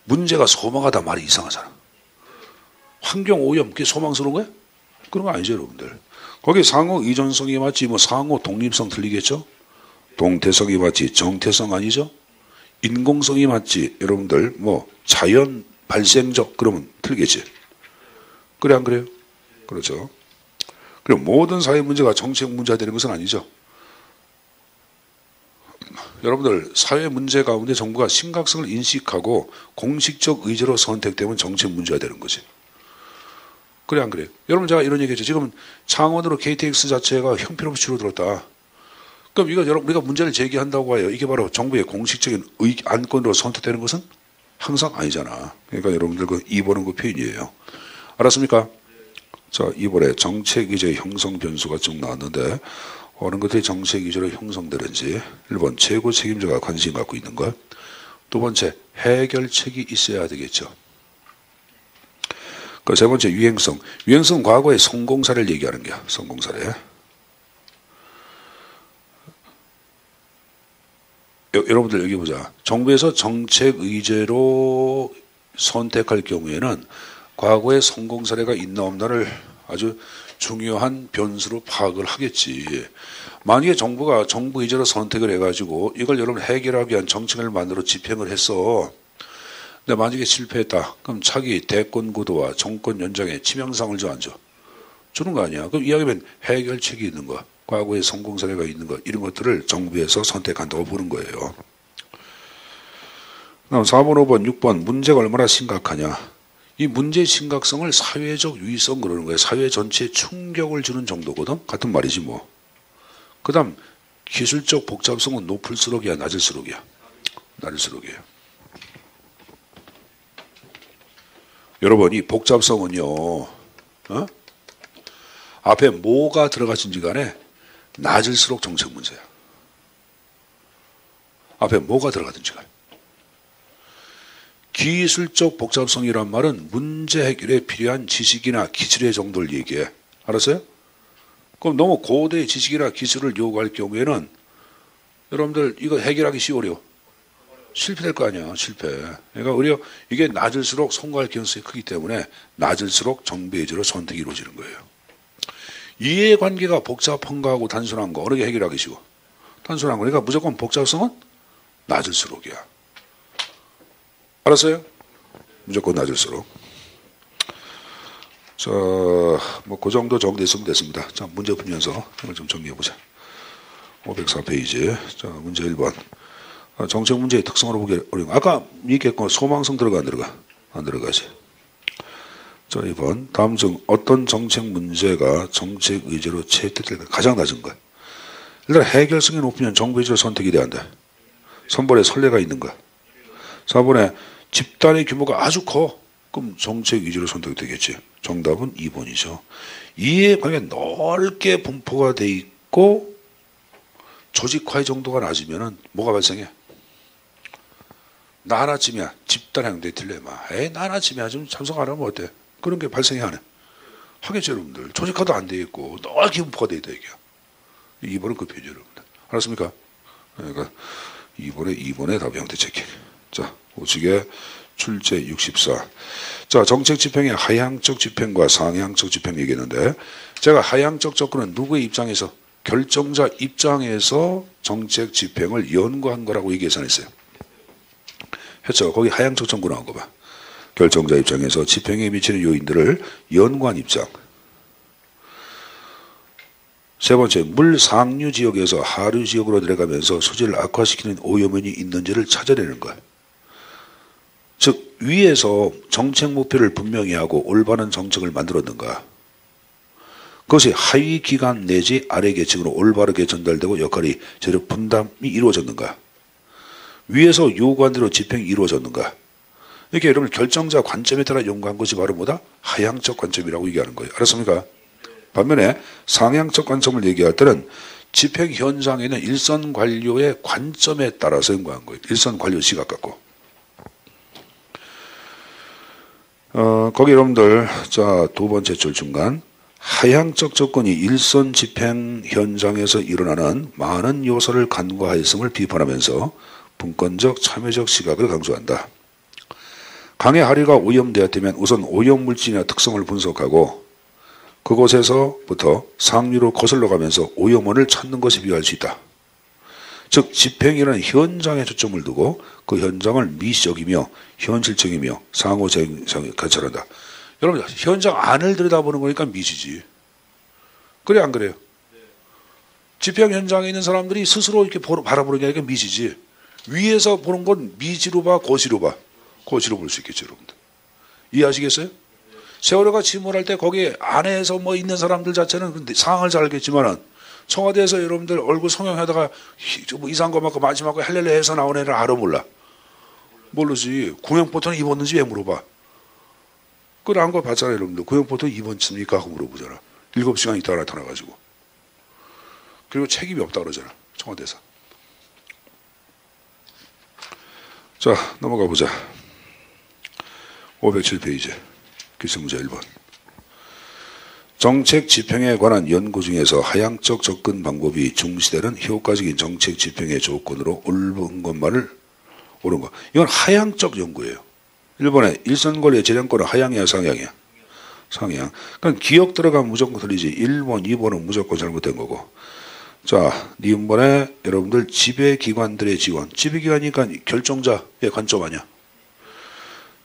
A: 문제가 소망하다 말이 이상하잖아. 환경 오염, 그게 소망스러운 거야? 그런 거 아니죠, 여러분들. 거기 상호의존성이 맞지, 뭐 상호 독립성 틀리겠죠? 동태성이 맞지, 정태성 아니죠? 인공성이 맞지, 여러분들, 뭐, 자연 발생적, 그러면 틀리겠지. 그래, 안 그래요? 그렇죠. 그리고 모든 사회 문제가 정책 문제가 되는 것은 아니죠. 여러분들, 사회 문제 가운데 정부가 심각성을 인식하고 공식적 의제로 선택되면 정책 문제가 되는 거지. 그래, 안 그래요? 여러분, 제가 이런 얘기 했죠. 지금 창원으로 KTX 자체가 형편없이 줄어들었다. 그럼 이거 우리가 문제를 제기한다고 해요. 이게 바로 정부의 공식적인 안건으로 선택되는 것은 항상 아니잖아. 그러니까 여러분들 그 2번은 그 표현이에요. 알았습니까? 자, 2번에 정책 의제 형성 변수가 쭉 나왔는데 어느 것들이 정책 의제로 형성되는지 1번 최고 책임자가 관심 갖고 있는 것, 두 번째 해결책이 있어야 되겠죠. 그 세 번째 유행성. 유행성 과거의 성공 사례를 얘기하는 거야. 성공 사례. 여러분들 여기 보자. 정부에서 정책 의제로 선택할 경우에는 과거의 성공 사례가 있나 없나를 아주 중요한 변수로 파악을 하겠지. 만약에 정부가 정부 의제로 선택을 해가지고 이걸 여러분 해결하기 위한 정책을 만들어 집행을 했어. 근데 만약에 실패했다. 그럼 차기 대권 구도와 정권 연장에 치명상을 줘 안 줘? 주는 거 아니야. 그럼 이야기하면 해결책이 있는 거야. 과거의 성공 사례가 있는 것, 이런 것들을 정부에서 선택한다고 보는 거예요. 그다음 4번, 5번, 6번 문제가 얼마나 심각하냐. 이 문제의 심각성을 사회적 유의성 그러는 거예요. 사회 전체에 충격을 주는 정도거든. 같은 말이지 뭐. 그 다음 기술적 복잡성은 높을수록이야, 낮을수록이야? 낮을수록이에요. 여러분, 이 복잡성은요, 앞에 뭐가 들어가신지 간에 낮을수록 정책 문제야. 앞에 뭐가 들어가든지 간에. 기술적 복잡성이란 말은 문제 해결에 필요한 지식이나 기술의 정도를 얘기해. 알았어요? 그럼 너무 고도의 지식이나 기술을 요구할 경우에는 여러분들 이거 해결하기 쉬워요. 실패될 거 아니야. 실패. 그러니까 오히려 이게 낮을수록 성공할 가능성이 크기 때문에 낮을수록 정부 의제로 선택이 이루어지는 거예요. 이해관계가 복잡한 거하고 단순한 거 어느 게 해결하기 쉬워? 단순한 거니까 무조건 복잡성은 낮을수록이야. 알았어요? 무조건 낮을수록. 자, 뭐 그 정도 정리했으면 됐습니다. 자, 문제 풀면서 이걸 좀 정리해보자. 504페이지. 자, 문제 1번. 정책 문제의 특성으로 보기 어려운 거. 아까 얘기했고 소망성 들어가 안 들어가? 안 들어가지. 자, 2번. 다음 중 어떤 정책 문제가 정책 의제로 채택될까? 가장 낮은 거야. 일단 해결성이 높으면 정부 의제로 선택이 돼야 한다. 3번에 선례가 있는 거야. 4번에 집단의 규모가 아주 커. 그럼 정책 의제로 선택이 되겠지. 정답은 2번이죠. 이해관계가 넓게 분포가 돼 있고 조직화의 정도가 낮으면 뭐가 발생해? 나 하나쯤이야. 집단 행동에 딜레마. 나 하나쯤이야. 좀 참석 안 하면 어때? 그런 게 발생해 안 해? 하겠죠, 여러분들. 조직화도 안 돼 있고 넓게 분포가 돼 있다, 이게요. 2번은 그 표현이죠, 여러분들. 알았습니까? 그러니까 2번의 답 형태 체킹. 자, 우측에 출제 64. 자, 정책 집행의 하향적 집행과 상향적 집행 얘기했는데, 제가 하향적 접근은 누구의 입장에서? 결정자 입장에서 정책 집행을 연구한 거라고 얘기해서 했어요. 했죠. 거기 하향적 접근 나온 거 봐. 결정자 입장에서 집행에 미치는 요인들을 연구한 입장. 세 번째, 물 상류 지역에서 하류 지역으로 내려가면서 수질을 악화시키는 오염원이 있는지를 찾아내는 거야. 즉, 위에서 정책 목표를 분명히 하고 올바른 정책을 만들었는가. 그것이 하위 기관 내지 아래 계층으로 올바르게 전달되고 역할이 제대로 분담이 이루어졌는가. 위에서 요구한 대로 집행이 이루어졌는가. 이렇게 여러분 결정자 관점에 따라 연구한 것이 바로 뭐다? 하향적 관점이라고 얘기하는 거예요. 알았습니까? 반면에 상향적 관점을 얘기할 때는 집행 현장에는 일선 관료의 관점에 따라서 연구한 거예요. 일선 관료 시각 갖고. 거기 여러분들, 자, 두 번째 줄 중간. 하향적 접근이 일선 집행 현장에서 일어나는 많은 요소를 간과하였음을 비판하면서 분권적 참여적 시각을 강조한다. 강의 하류가 오염되었다면 우선 오염물질이나 특성을 분석하고 그곳에서부터 상류로 거슬러 가면서 오염원을 찾는 것이 필요할 수 있다. 즉 집행이라는 현장에 초점을 두고 그 현장을 미시적이며 현실적이며 상호작용에 관찰한다. 여러분 현장 안을 들여다보는 거니까 미시지. 그래 안 그래요? 집행 현장에 있는 사람들이 스스로 이렇게 바라보는 게 아니라 미시지. 위에서 보는 건 미지로 봐, 고시로 봐. 고시로 볼 수 있겠죠, 여러분들. 이해하시겠어요? 세월호가 침몰할 때 거기 안에서 뭐 있는 사람들 자체는 상황을 잘 알겠지만은 청와대에서 여러분들 얼굴 성형하다가 뭐 이상한 거 맞고 마지막에 할렐레 해서 나온 애를 알아 몰라? 모르지. 구형포토는 입었는지 왜 물어봐? 그걸 안 거 봤잖아요, 여러분들. 구형포토 입었습니까? 하고 물어보잖아. 7시간 있다가 나타나가지고. 그리고 책임이 없다 그러잖아, 청와대에서. 자, 넘어가 보자. 507페이지. 기술문제 1번. 정책 집행에 관한 연구 중에서 하향적 접근 방법이 중시되는 효과적인 정책 집행의 조건으로 옳은 것만을 옳은 것. 이건 하향적 연구예요. 1번에 일선관리의 재량권은 하향이야, 상향이야? 상향. 그러니까 기억 들어가면 무조건 틀리지. 1번, 2번은 무조건 잘못된 거고. 자, 니은번에 여러분들 지배기관들의 지원. 지배기관이니까 결정자의 관점 아니야.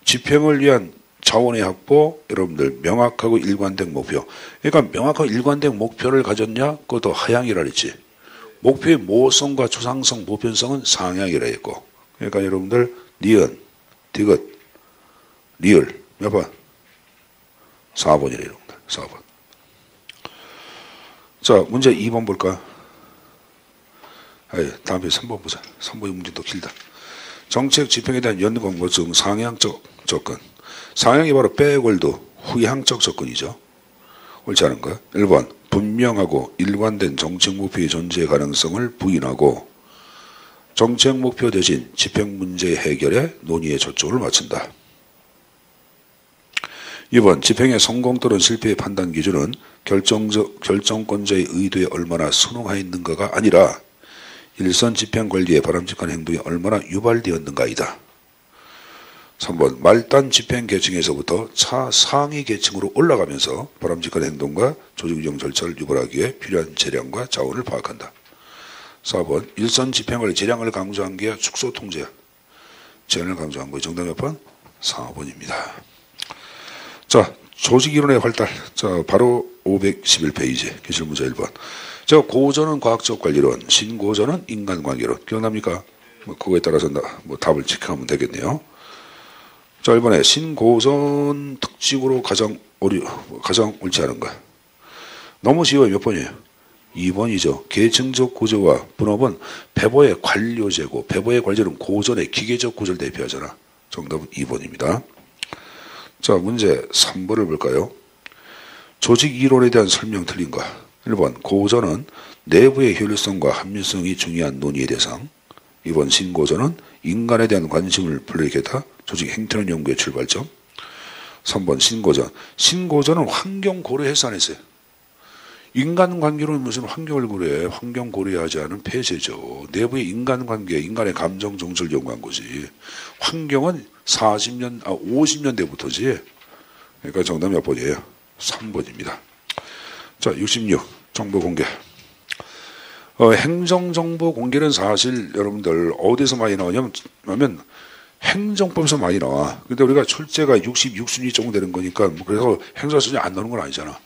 A: 집행을 위한 자원의 확보, 여러분들 명확하고 일관된 목표. 그러니까 명확하고 일관된 목표를 가졌냐? 그것도 하향이라 그랬지. 목표의 모성과 추상성, 보편성은 상향이라 했고. 그러니까 여러분들 니은, 디귿, 리을 몇 번? 4번이래 여러분들. 4번. 자, 문제 2번 볼까? 다음에 3번 보자. 3번의 문제 더 길다. 정책 집행에 대한 연구 공부 중 상향적 접근. 상향이 바로 백월드 후향적 접근이죠. 옳지 않은 거. 1번 분명하고 일관된 정책 목표의 존재 가능성을 부인하고 정책 목표 대신 집행 문제 해결에 논의에 초점을 맞춘다. 2번 집행의 성공 또는 실패의 판단 기준은 결정권자의 의도에 얼마나 순응하였는가가 아니라 일선 집행 관리의 바람직한 행동이 얼마나 유발되었는가이다. 3번 말단 집행 계층에서부터 차상위 계층으로 올라가면서 바람직한 행동과 조직 운영 절차를 유발하기 위해 필요한 재량과 자원을 파악한다. 4번 일선 집행을 재량을 강조한 게 축소 통제야. 재량을 강조한 거예요. 정답 몇 번? 4번입니다. 자, 조직이론의 활달. 자, 바로 511페이지 기출문제 1번. 저 고전은 과학적 관리론, 신고전은 인간관계론. 기억납니까? 그거에 따라서 답을 체크하면 되겠네요. 자, 1번에 신고전 특징으로 가장 옳지 않은 것. 너무 쉬워요. 몇 번이에요? 2번이죠. 계층적 구조와 분업은 배보의 관료제고, 배보의 관료는 고전의 기계적 구조를 대표하잖아. 정답은 2번입니다. 자, 문제 3번을 볼까요? 조직 이론에 대한 설명 틀린 거. 1번 고전은 내부의 효율성과 합리성이 중요한 논의의 대상. 2번 신고전은 인간에 대한 관심을 불러일으켰다. 조직 행태론 연구의 출발점. 3번 신고전. 신고전은 환경 고려해서 안 했어요. 인간관계로 무슨 환경을 고려해? 환경 고려하지 않은 폐쇄죠. 내부의 인간관계, 인간의 감정, 정서를 연구한 거지. 환경은 50년대부터지. 그러니까 정답 몇 번이에요? 3번입니다. 자, 66. 정보 공개. 행정정보 공개는 사실 여러분들 어디서 많이 나오냐면 행정법에서 많이 나와. 근데 우리가 출제가 66순위 정도 되는 거니까 뭐 그래서 행정순위 안 나오는 건 아니잖아.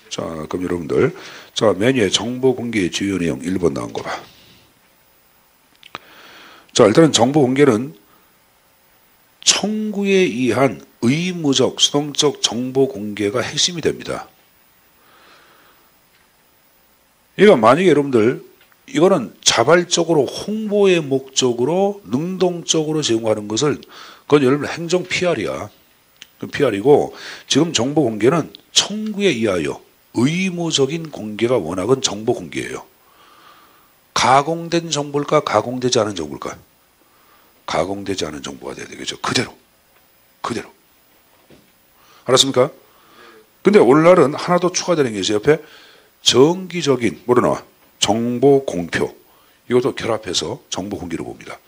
A: 자, 그럼 여러분들, 자, 메뉴에 정보 공개의 주요 내용 1번 나온 거 봐. 자, 일단은 정보 공개는 청구에 의한 의무적, 수동적 정보 공개가 핵심이 됩니다. 그러니까 만약에 여러분들, 이거는 자발적으로 홍보의 목적으로 능동적으로 제공하는 것을, 그건 여러분 행정 PR이야. PR이고, 지금 정보 공개는 청구에 의하여 의무적인 공개가 워낙은 정보 공개예요. 가공된 정보일까? 가공되지 않은 정보일까? 가공되지 않은 정보가 돼야 되겠죠. 그대로. 알았습니까? 근데 오늘날은 하나 더 추가되는 게 있어요. 옆에 정기적인, 뭐로 나와? 정보 공표. 이것도 결합해서 정보 공개로 봅니다.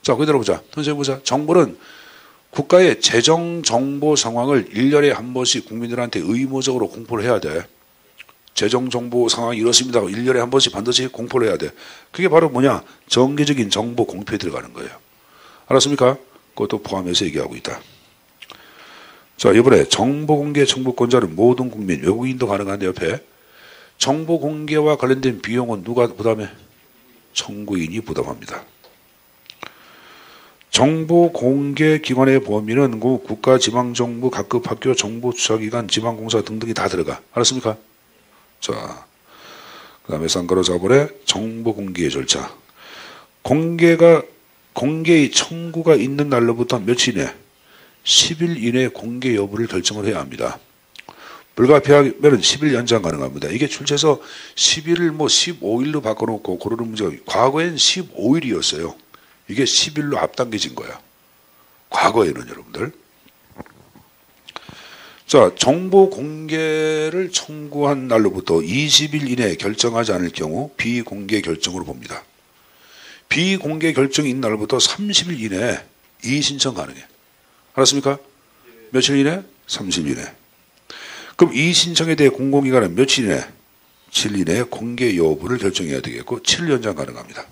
A: 자, 그대로 보자. 선생님 보자. 정보는 국가의 재정 정보 상황을 1년에 한 번씩 국민들한테 의무적으로 공포를 해야 돼. 재정 정보 상황이 이렇습니다. 1년에 한 번씩 반드시 공포를 해야 돼. 그게 바로 뭐냐? 정기적인 정보 공표에 들어가는 거예요. 알았습니까? 그것도 포함해서 얘기하고 있다. 자, 이번에 정보 공개 청구권자는 모든 국민, 외국인도 가능한데 옆에 정보 공개와 관련된 비용은 누가 부담해? 청구인이 부담합니다. 정보 공개 기관의 범위는 국가, 지방정부, 각급 학교, 정보수사기관, 지방공사 등등이 다 들어가. 알았습니까? 자, 그 다음에 쌍가로 잡으래 정보 공개의 절차. 공개의 청구가 있는 날로부터 며칠 이내, 10일 이내 공개 여부를 결정을 해야 합니다. 불가피하면 10일 연장 가능합니다. 이게 출제에서 10일을 뭐 15일로 바꿔놓고 고르는 문제가, 과거엔 15일이었어요. 이게 10일로 앞당겨진 거야. 과거에는 여러분들. 자, 정보 공개를 청구한 날로부터 20일 이내에 결정하지 않을 경우 비공개 결정으로 봅니다. 비공개 결정이 있는 날로부터 30일 이내에 이의신청 가능해. 알았습니까? 며칠 이내? 30일 이내. 그럼 이의신청에 대해 공공기관은 며칠 이내? 7일 이내에 공개 여부를 결정해야 되겠고 7일 연장 가능합니다.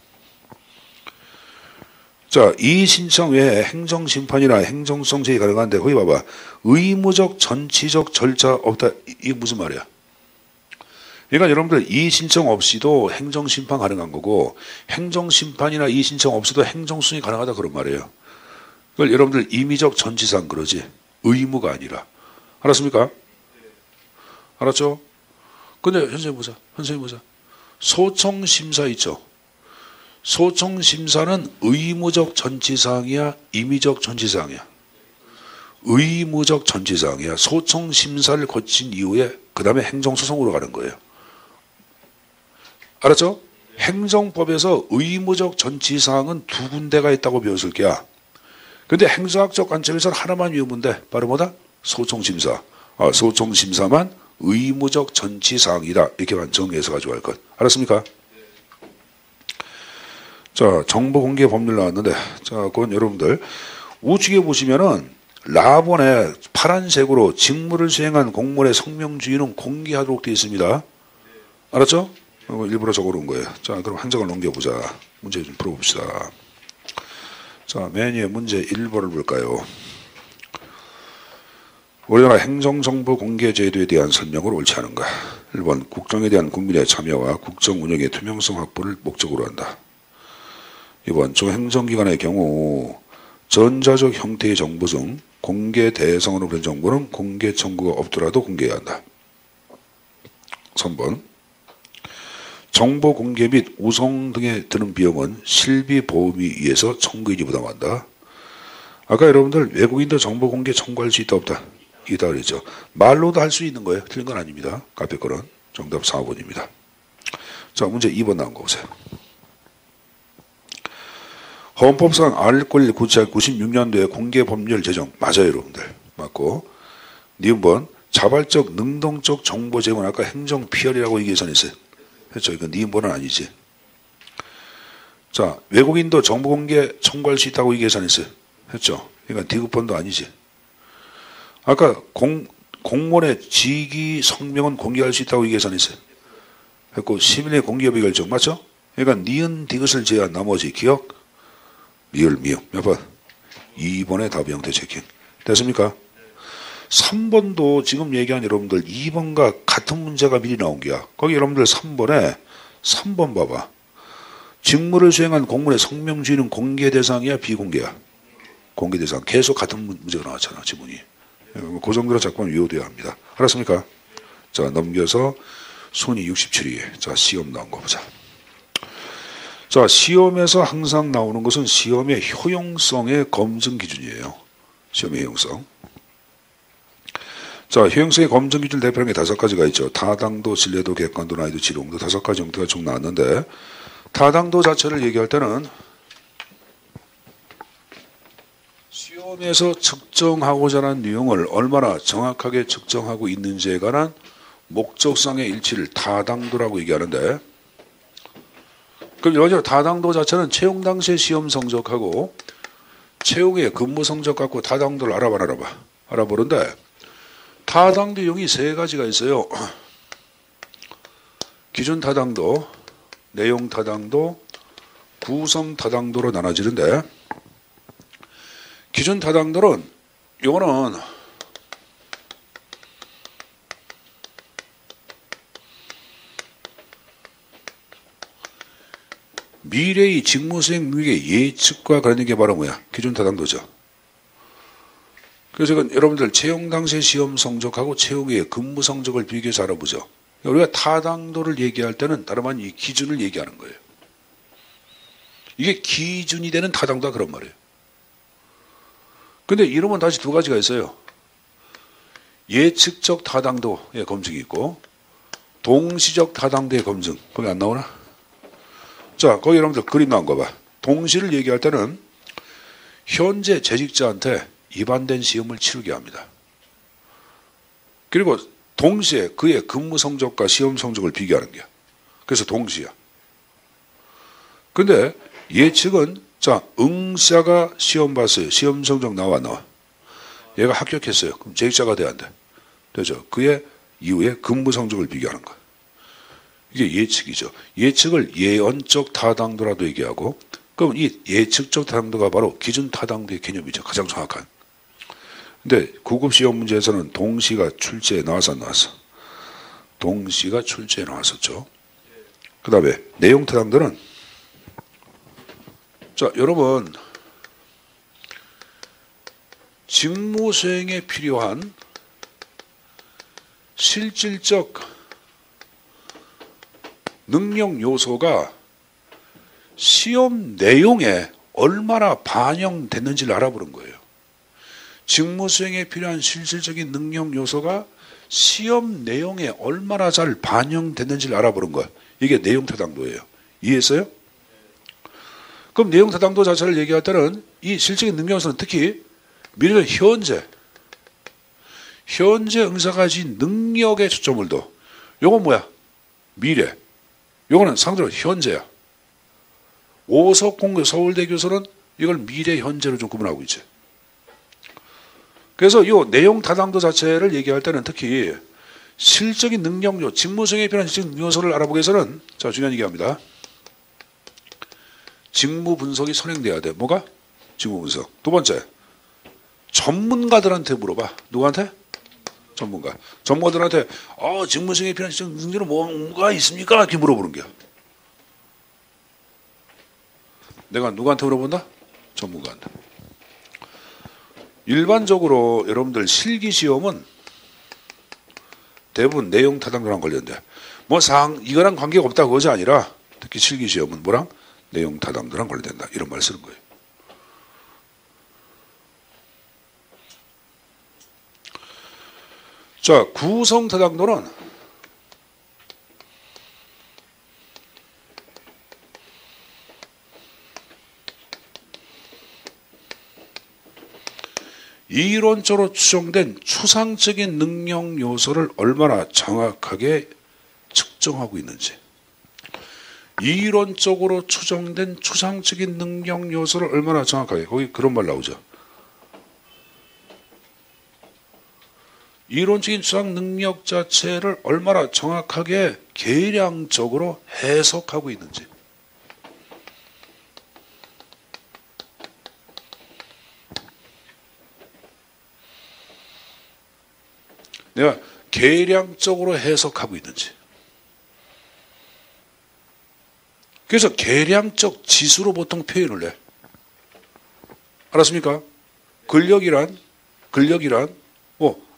A: 자, 이의신청 외에 행정심판이나 행정성 제의 가능한데 거기 봐봐. 의무적 전치적 절차 없다. 이게 무슨 말이야? 그러니까 여러분들 이의신청 없이도 행정심판 가능한 거고 행정심판이나 이의신청 없이도 행정수행이 가능하다 그런 말이에요. 그걸 여러분들 임의적 전치상 그러지 의무가 아니라. 알았습니까? 알았죠? 근데 선생님 보자. 소청심사 있죠? 소청심사는 의무적 전치사항이야? 임의적 전치사항이야? 의무적 전치사항이야. 소청심사를 거친 이후에 그 다음에 행정소송으로 가는 거예요. 알았죠? 행정법에서 의무적 전치사항은 두 군데가 있다고 배웠을 게야. 근데 행정학적 관점에서는 하나만 외우면 돼. 바로 뭐다? 소청심사. 소청심사만 의무적 전치사항이다. 이렇게만 정리해서 가지고 갈 것. 알았습니까? 자, 정보 공개 법률 나왔는데, 자, 그건 여러분들 우측에 보시면은 라본에 파란색으로 직무를 수행한 공무원의 성명주의는 공개하도록 되어 있습니다. 알았죠? 일부러 적어놓은 거예요. 자, 그럼 한 장을 넘겨보자. 문제 좀 풀어봅시다. 자, 메뉴의 문제 1번을 볼까요? 우리나라 행정정보 공개제도에 대한 설명을 옳지 않은가? 1번, 국정에 대한 국민의 참여와 국정 운영의 투명성 확보를 목적으로 한다. 2번, 중행정기관의 경우 전자적 형태의 정보 중 공개 대상으로 된 정보는 공개 청구가 없더라도 공개해야 한다. 3번, 정보 공개 및 우송 등에 드는 비용은 실비 보험에 의해서 청구인이 부담한다. 아까 여러분들 외국인도 정보 공개 청구할 수 있다 없다? 있다 그랬죠. 말로도 할 수 있는 거예요. 틀린 건 아닙니다. 앞에 거는 정답 4번입니다. 자, 문제 2번 나온 거 보세요. 헌법상 알9 96년도에 공개법률 제정. 맞아요, 여러분들. 맞고. 니은번 자발적, 능동적 정보 제공, 아까 행정 피열이라고 이 계산했어요. 했죠. 이건 네 인본은 아니지. 자, 외국인도 정보 공개 청구할 수 있다고 이 계산했어요. 했죠. 이건 디귿번도 아니지. 아까 공무원의 직위 성명은 공개할 수 있다고 이 계산했어요. 했고 시민의 공기업의 결정 맞죠? 그러니까 니은 디귿을 제외한 나머지 기억, 리을, 미음 몇 번? 2번의 답이 형태 체킹. 됐습니까? 3번도 지금 얘기한 여러분들 2번과 같은 문제가 미리 나온 게야. 거기 여러분들 3번 봐봐. 직무를 수행한 공무원의 성명 주인은 공개 대상이야 비공개야? 공개 대상. 계속 같은 문제가 나왔잖아 지문이. 그 정도로 자꾸 외워둬야 합니다. 알았습니까? 자 넘겨서 순위 67위. 자 시험 나온 거 보자. 자 시험에서 항상 나오는 것은 시험의 효용성의 검증 기준이에요. 시험의 효용성. 자, 효용성의 검증 기준을 대표하는 게 5가지가 있죠. 타당도, 신뢰도, 객관도, 난이도, 지용도 5가지 형태가 쭉 나왔는데 타당도 자체를 얘기할 때는 시험에서 측정하고자 하는 내용을 얼마나 정확하게 측정하고 있는지에 관한 목적상의 일치를 타당도라고 얘기하는데 그럼 여기서 타당도 자체는 채용 당시의 시험 성적하고 채용의 근무 성적 갖고 타당도를 알아보는데 타당도 유형이 3가지가 있어요. 기준 타당도, 내용 타당도, 구성 타당도로 나눠지는데 기준 타당도는 이거는 미래의 직무수행 능력의 예측과 관련된 게 바로 뭐야? 기준 타당도죠. 그래서 여러분들 채용 당시 시험 성적하고 채용의 근무 성적을 비교해서 알아보죠. 우리가 타당도를 얘기할 때는 다름 아닌 이 기준을 얘기하는 거예요. 이게 기준이 되는 타당도다 그런 말이에요. 근데 이름은 다시 2가지가 있어요. 예측적 타당도의 검증이 있고 동시적 타당도의 검증. 거기 안 나오나? 자, 거기 여러분들 그림 나온 거 봐. 동시를 얘기할 때는 현재 재직자한테 위반된 시험을 치르게 합니다. 그리고 동시에 그의 근무 성적과 시험 성적을 비교하는 거야. 그래서 동시야. 근데 예측은 자, 응시자가 시험 봤어요. 시험 성적 나와. 얘가 합격했어요. 그럼 재직자가 돼야 안 돼. 되죠. 그의 이후에 근무 성적을 비교하는 거야. 이게 예측이죠. 예측을 예언적 타당도라도 얘기하고 그럼 이 예측적 타당도가 바로 기준 타당도의 개념이죠. 가장 정확한. 근데 9급 시험 문제에서는 동시가 출제에 나와서 안 나왔어. 동시가 출제에 나왔었죠. 그 다음에 내용 타당도는 자 여러분 직무 수행에 필요한 실질적 능력 요소가 시험 내용에 얼마나 반영됐는지를 알아보는 거예요. 직무 수행에 필요한 실질적인 능력 요소가 시험 내용에 얼마나 잘 반영됐는지를 알아보는 거예요. 이게 내용 타당도예요. 이해했어요? 그럼 내용 타당도 자체를 얘기할 때는 이 실질적인 능력 요소는 특히 미래는 현재 응사가 가진 능력에 초점을 둬. 요건 뭐야? 미래. 요거는 상대로 현재야. 오석공고 서울대 교수는 이걸 미래 현재로 좀 구분하고 있지. 그래서 이 내용 타당도 자체를 얘기할 때는 특히 실적인 능력요, 직무 수행에 필요한 실적인 요소를 알아보기 위해서는 자 중요한 얘기합니다. 직무 분석이 선행돼야 돼. 뭐가? 직무 분석. 2번째, 전문가들한테 물어봐. 누구한테? 전문가. 전문가들한테 직무 수행에 필요한 실적인 능력은 뭐가 있습니까? 이렇게 물어보는 거야. 내가 누구한테 물어본다? 전문가한테. 일반적으로 여러분들 실기시험은 대부분 내용 타당도랑 관련돼. 이거랑 관계가 없다 그것이 아니라 특히 실기시험은 뭐랑? 내용 타당도랑 관련된다. 이런 말 쓰는 거예요. 자, 구성 타당도는 이론적으로 추정된 추상적인 능력 요소를 얼마나 정확하게 측정하고 있는지. 이론적으로 추정된 추상적인 능력 요소를 얼마나 정확하게, 거기 그런 말 나오죠. 이론적인 추상 능력 자체를 얼마나 정확하게 계량적으로 해석하고 있는지. 내가 계량적으로 해석하고 있는지. 그래서 계량적 지수로 보통 표현을 해. 알았습니까? 근력이란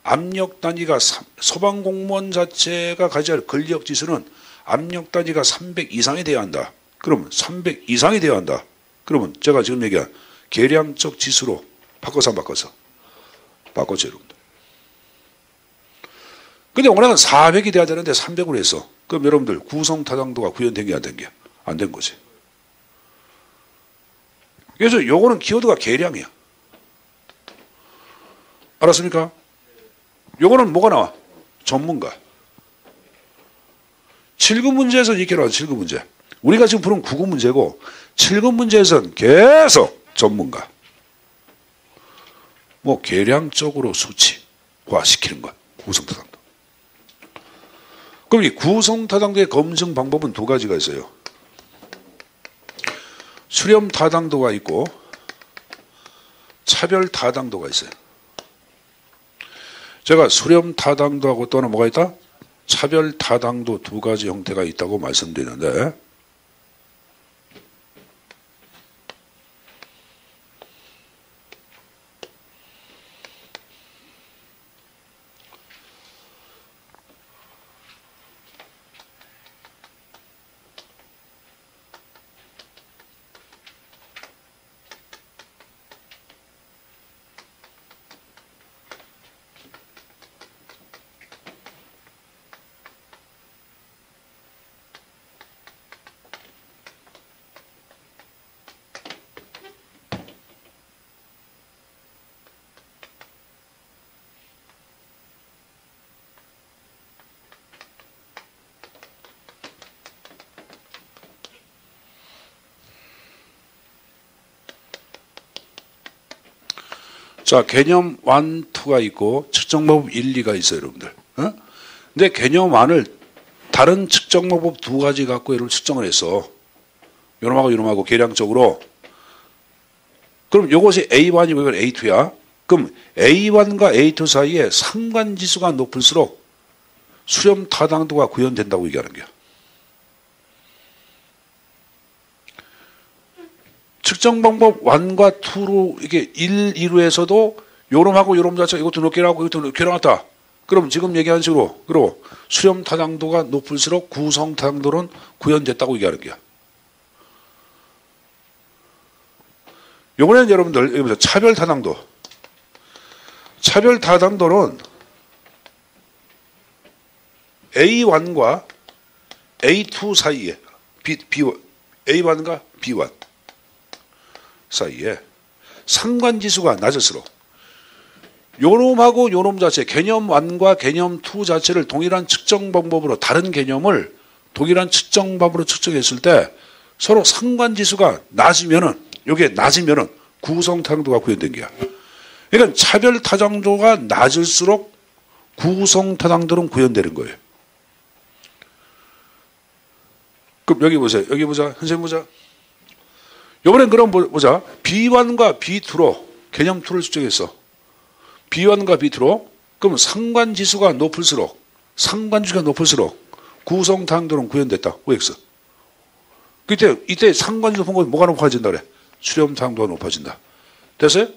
A: 압력 단위가 소방공무원 자체가 가져야 할 근력 지수는 압력 단위가 300 이상이 돼야 한다. 그러면 300 이상이 돼야 한다. 그러면 제가 지금 얘기한 계량적 지수로 바꿔서 바꿔줘 여러분들. 근데 원래는 400이 돼야 되는데 300으로 했어. 그럼 여러분들 구성타당도가 구현된 게 안 된 게 안 된 거지. 그래서 요거는 키워드가 계량이야. 알았습니까? 요거는 뭐가 나와? 전문가. 7급 문제에서는 이렇게 나와. 7급 문제. 우리가 지금 푸는 9급 문제고 7급 문제에서는 계속 전문가. 뭐 계량적으로 수치화시키는 거야. 구성타당도. 그럼 이 구성타당도의 검증 방법은 두 가지가 있어요. 수렴타당도가 있고 차별타당도가 있어요. 제가 수렴타당도하고 또는 뭐가 있다? 차별타당도 두 가지 형태가 있다고 말씀드리는데, 자, 개념 1, 2가 있고 측정 방법 1, 2가 있어요, 여러분들. 근데 개념 1을 다른 측정 방법 두 가지 갖고 여러분 측정을 했어. 요놈하고 계량적으로. 그럼 요것이 A1이고 이건 A2야. 그럼 A1과 A2 사이에 상관지수가 높을수록 수렴 타당도가 구현된다고 얘기하는 거야. 측정 방법 1과 2로 이게 1, 2루에서도 요놈하고 요놈 자체 이것도 높게라고 이것도 높게라왔다. 그럼 지금 얘기한 식으로 그리고 수렴 타당도가 높을수록 구성 타당도는 구현됐다고 얘기하는 거야. 요번에는 여러분들 여기 보세요. 차별 타당도. 차별 타당도는 A1과 A2 사이에 A1과 B1 사이에 상관지수가 낮을수록 요놈하고 요놈 자체 개념 1과 개념 2 자체를 동일한 측정 방법으로 다른 개념을 동일한 측정 방법으로 측정했을 때 서로 상관지수가 낮으면은 요게 낮으면은 구성 타당도가 구현된 거야. 그러니까 차별 타당도가 낮을수록 구성 타당도는 구현되는 거예요. 그럼 여기 보세요. 여기 보자. 선생님 보자. 이번엔 그럼 보자. B1과 B2로 개념 2를 측정했어. B1과 B2로 그럼 상관지수가 높을수록 구성 타당도는 구현됐다. OX. 이때 상관지수 본 거 뭐가 높아진다 그래? 수렴 타당도가 높아진다. 됐어요?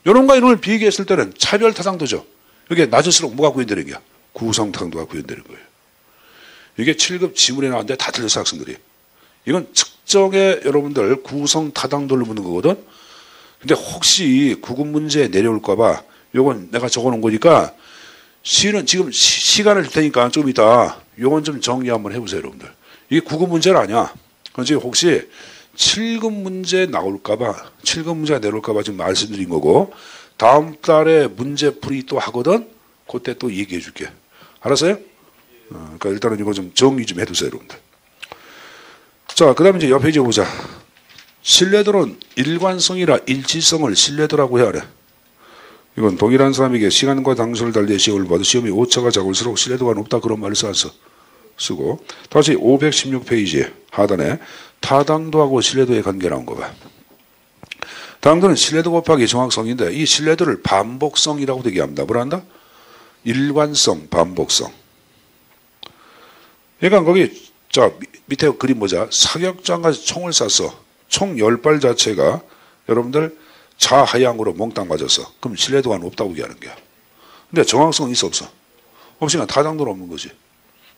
A: 이런과 이런을 비교했을 때는 차별 타당도죠. 이게 낮을수록 뭐가 구현되는 거야? 구성 타당도가 구현되는 거예요. 이게 7급 지문에 나왔는데 다 틀렸어 학생들이. 이건 측정에 여러분들 구성 타당도를 묻는 거거든. 근데 혹시 9급 문제 내려올까봐 요건 내가 적어놓은 거니까 지금 시간을 줄 테니까 좀 이따 요건 좀 정리 한번 해보세요 여러분들. 이게 9급 문제는 아니야. 그렇지 혹시 7급 문제 나올까봐, 7급 문제가 내려올까봐 지금 말씀드린 거고, 다음 달에 문제풀이 또 하거든? 그때 또 얘기해 줄게. 알았어요? 그러니까 일단은 이거 좀 정리 좀 해두세요, 여러분들. 자, 그 다음에 이제 옆에 이제 보자. 신뢰도는 일관성이라 일치성을 신뢰도라고 해야 해. 이건 동일한 사람에게 시간과 장소를 달리해 시험을 봐도 시험이 오차가 작을수록 신뢰도가 높다 그런 말을 써서 쓰고 다시 516페이지 하단에 타당도하고 신뢰도의 관계 나온 거 봐. 타당도는 신뢰도 곱하기 정확성인데 이 신뢰도를 반복성이라고 얘기합니다. 뭐라 한다? 일관성, 반복성. 그러니까 거기 자 밑에 그림 보자. 사격장과 총을 쐈어. 총 10발 자체가 여러분들 좌하향으로 몽땅 맞았어. 그럼 신뢰도가 높다고 얘기하는 거야. 근데 정확성은 있어 없어? 없으니까 타당도는 없는 거지.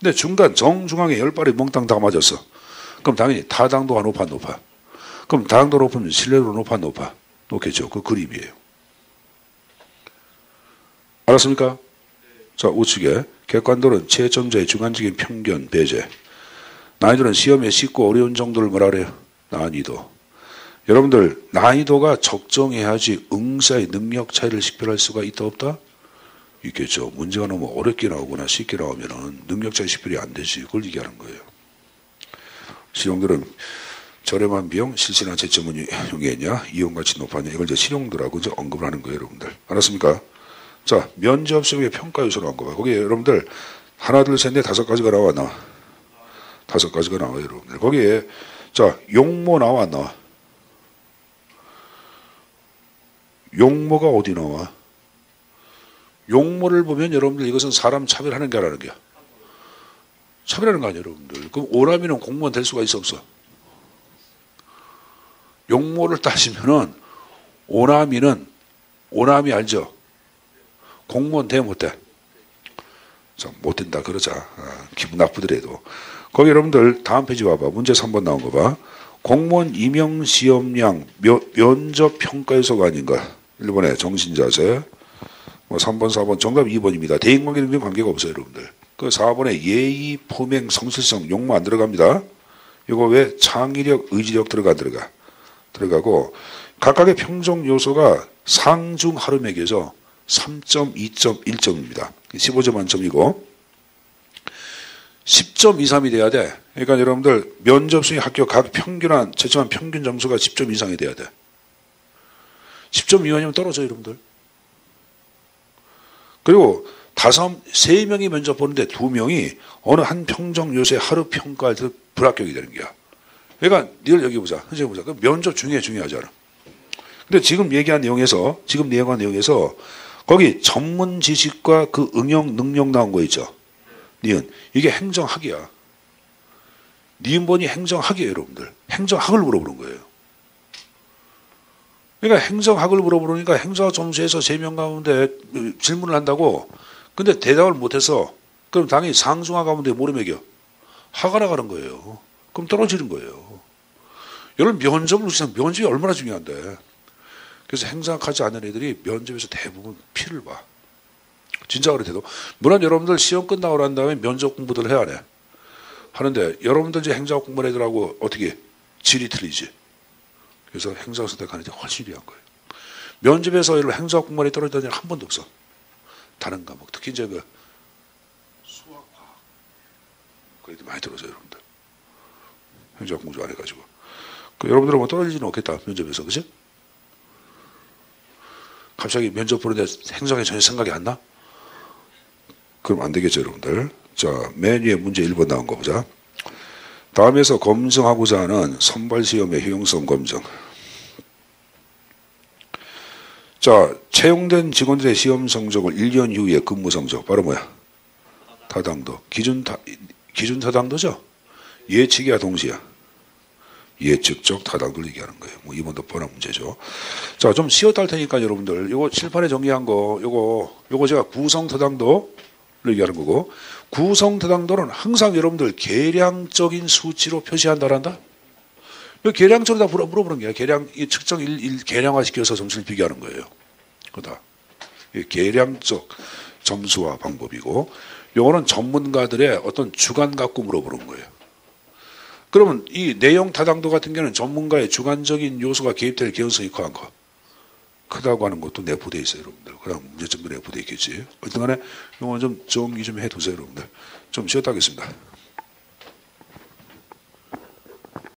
A: 근데 중간 정중앙에 10발이 몽땅 다 맞았어. 그럼 당연히 타당도가 높아 안 높아? 그럼 타당도 높으면 신뢰도 높아 안 높아? 높겠죠. 그 그림이에요. 알았습니까? 자, 우측에 객관도는 채점자의 주관적인 편견, 배제. 난이도는 시험에 쉽고 어려운 정도를 뭐라 그래요? 난이도. 여러분들 난이도가 적정해야지 응사의 능력 차이를 식별할 수가 있다 없다? 있겠죠. 문제가 너무 어렵게 나오거나 쉽게 나오면 능력 차이 식별이 안 되지. 그걸 얘기하는 거예요. 실용들은 저렴한 비용, 실시나 채점은 용이했냐, 이용가치 높았냐, 이걸 이제 실용들하고 이제 언급을 하는 거예요, 여러분들. 알았습니까? 자, 면접 시험의 평가 요소 나온 거 봐. 거기에 여러분들 하나, 둘, 셋, 넷, 5가지가 나와, 나와. 5가지가 나와요, 여러분들. 거기에 자, 용모 나와, 안 나와? 용모가 어디 나와? 용모를 보면 여러분들 이것은 사람 차별하는 게 아니라는 게 차별하는 거 아니에요, 여러분들. 그럼 오라미는 공무원 될 수가 있어 없어? 용모를 따지면은 오라미 알죠? 공무원 돼 못 돼? 자, 못 된다 그러자. 기분 나쁘더라도. 거기 여러분들 다음 페이지 봐봐. 문제 3번 나온 거 봐. 공무원 임용 시험량 면접 평가에서가 아닌가? 1번에 정신자세. 뭐 3번, 4번 정답 2번입니다. 대인관계 능력 관계가 없어요, 여러분들. 그 4번에 예의, 품행, 성실성 용모 안 들어갑니다. 이거 왜 창의력, 의지력 들어가고 각각의 평정 요소가 상중 하루 매겨서 3점, 2점, 1점입니다. 15점 만점이고 10점 이상이 돼야 돼. 그러니까 여러분들 면접 수행 합격 각 평균한 최소한 평균 점수가 10점 이상이 돼야 돼. 10점 이하면 떨어져요, 여러분들. 그리고 3명이 면접 보는데 2명이 어느 한 평정 요소에 하루 평가할 때 불합격이 되는 거야. 그러니까 니들 여기 보자. 선생님 보자. 그 면접 중요하잖아. 근데 지금 얘기한 내용에서 거기 전문 지식과 그 응용 능력 나온 거 있죠. 니은 이게 행정학이야. 니은번이 행정학이에요, 여러분들. 행정학을 물어보는 거예요. 그러니까 행정학을 물어보니까 행정학 점수에서 3명 가운데 질문을 한다고. 근데 대답을 못해서 그럼 당연히 상중하 가운데 뭐를 매겨? 하가 나가는 거예요. 그럼 떨어지는 거예요. 여러분 면접이 얼마나 중요한데. 그래서 행정학하지 않는 애들이 면접에서 대부분 피를 봐. 진짜 그래도 물론 여러분들 시험 끝나고 난 다음에 면접 공부들 해야 해. 하는데 여러분들 이제 행정학 공부하는 애들하고 어떻게 질이 틀리지. 그래서 행정학 선택하는 게 훨씬 유리한 거예요. 면접에서 행정학 공부만이 떨어졌다는 일 한 번도 없어. 다른 과목 특히 이제 그 수학, 과학 그래도 많이 들어서요, 여러분들. 행정학 공부 안 해가지고. 그 여러분들은 뭐 떨어지지는 않겠다 면접에서, 그치? 갑자기 면접 보는데 행정에 전혀 생각이 안 나? 그럼 안 되겠죠, 여러분들. 자, 맨 위에 문제 1번 나온 거 보자. 다음에서 검증하고자 하는 선발시험의 효용성 검증. 자, 채용된 직원들의 시험 성적을 1년 이후에 근무 성적. 바로 뭐야? 타당도. 기준 타당도죠? 예측이야, 동시야? 예측적 타당도를 얘기하는 거예요. 뭐 이번도 뻔한 문제죠. 자, 좀 쉬었다 할 테니까 여러분들, 요거 칠판에 정리한 거, 요거 제가 구성 타당도를 얘기하는 거고, 구성 타당도는 항상 여러분들 계량적인 수치로 표시한다란다? 이 계량적으로 다 물어보는 거야. 이 측정 계량화 시켜서 점수를 비교하는 거예요. 그다. 계량적 점수화 방법이고, 요거는 전문가들의 어떤 주관 갖고 물어보는 거예요. 그러면 이 내용 타당도 같은 경우는 전문가의 주관적인 요소가 개입될 개연성이 크다고 하는 것도 내포되어 있어요, 여러분들. 그다음 문제점도 내포되어 있겠지. 어쨌든 간에 이건 좀 정리 좀 해두세요, 여러분들. 좀 쉬었다 하겠습니다.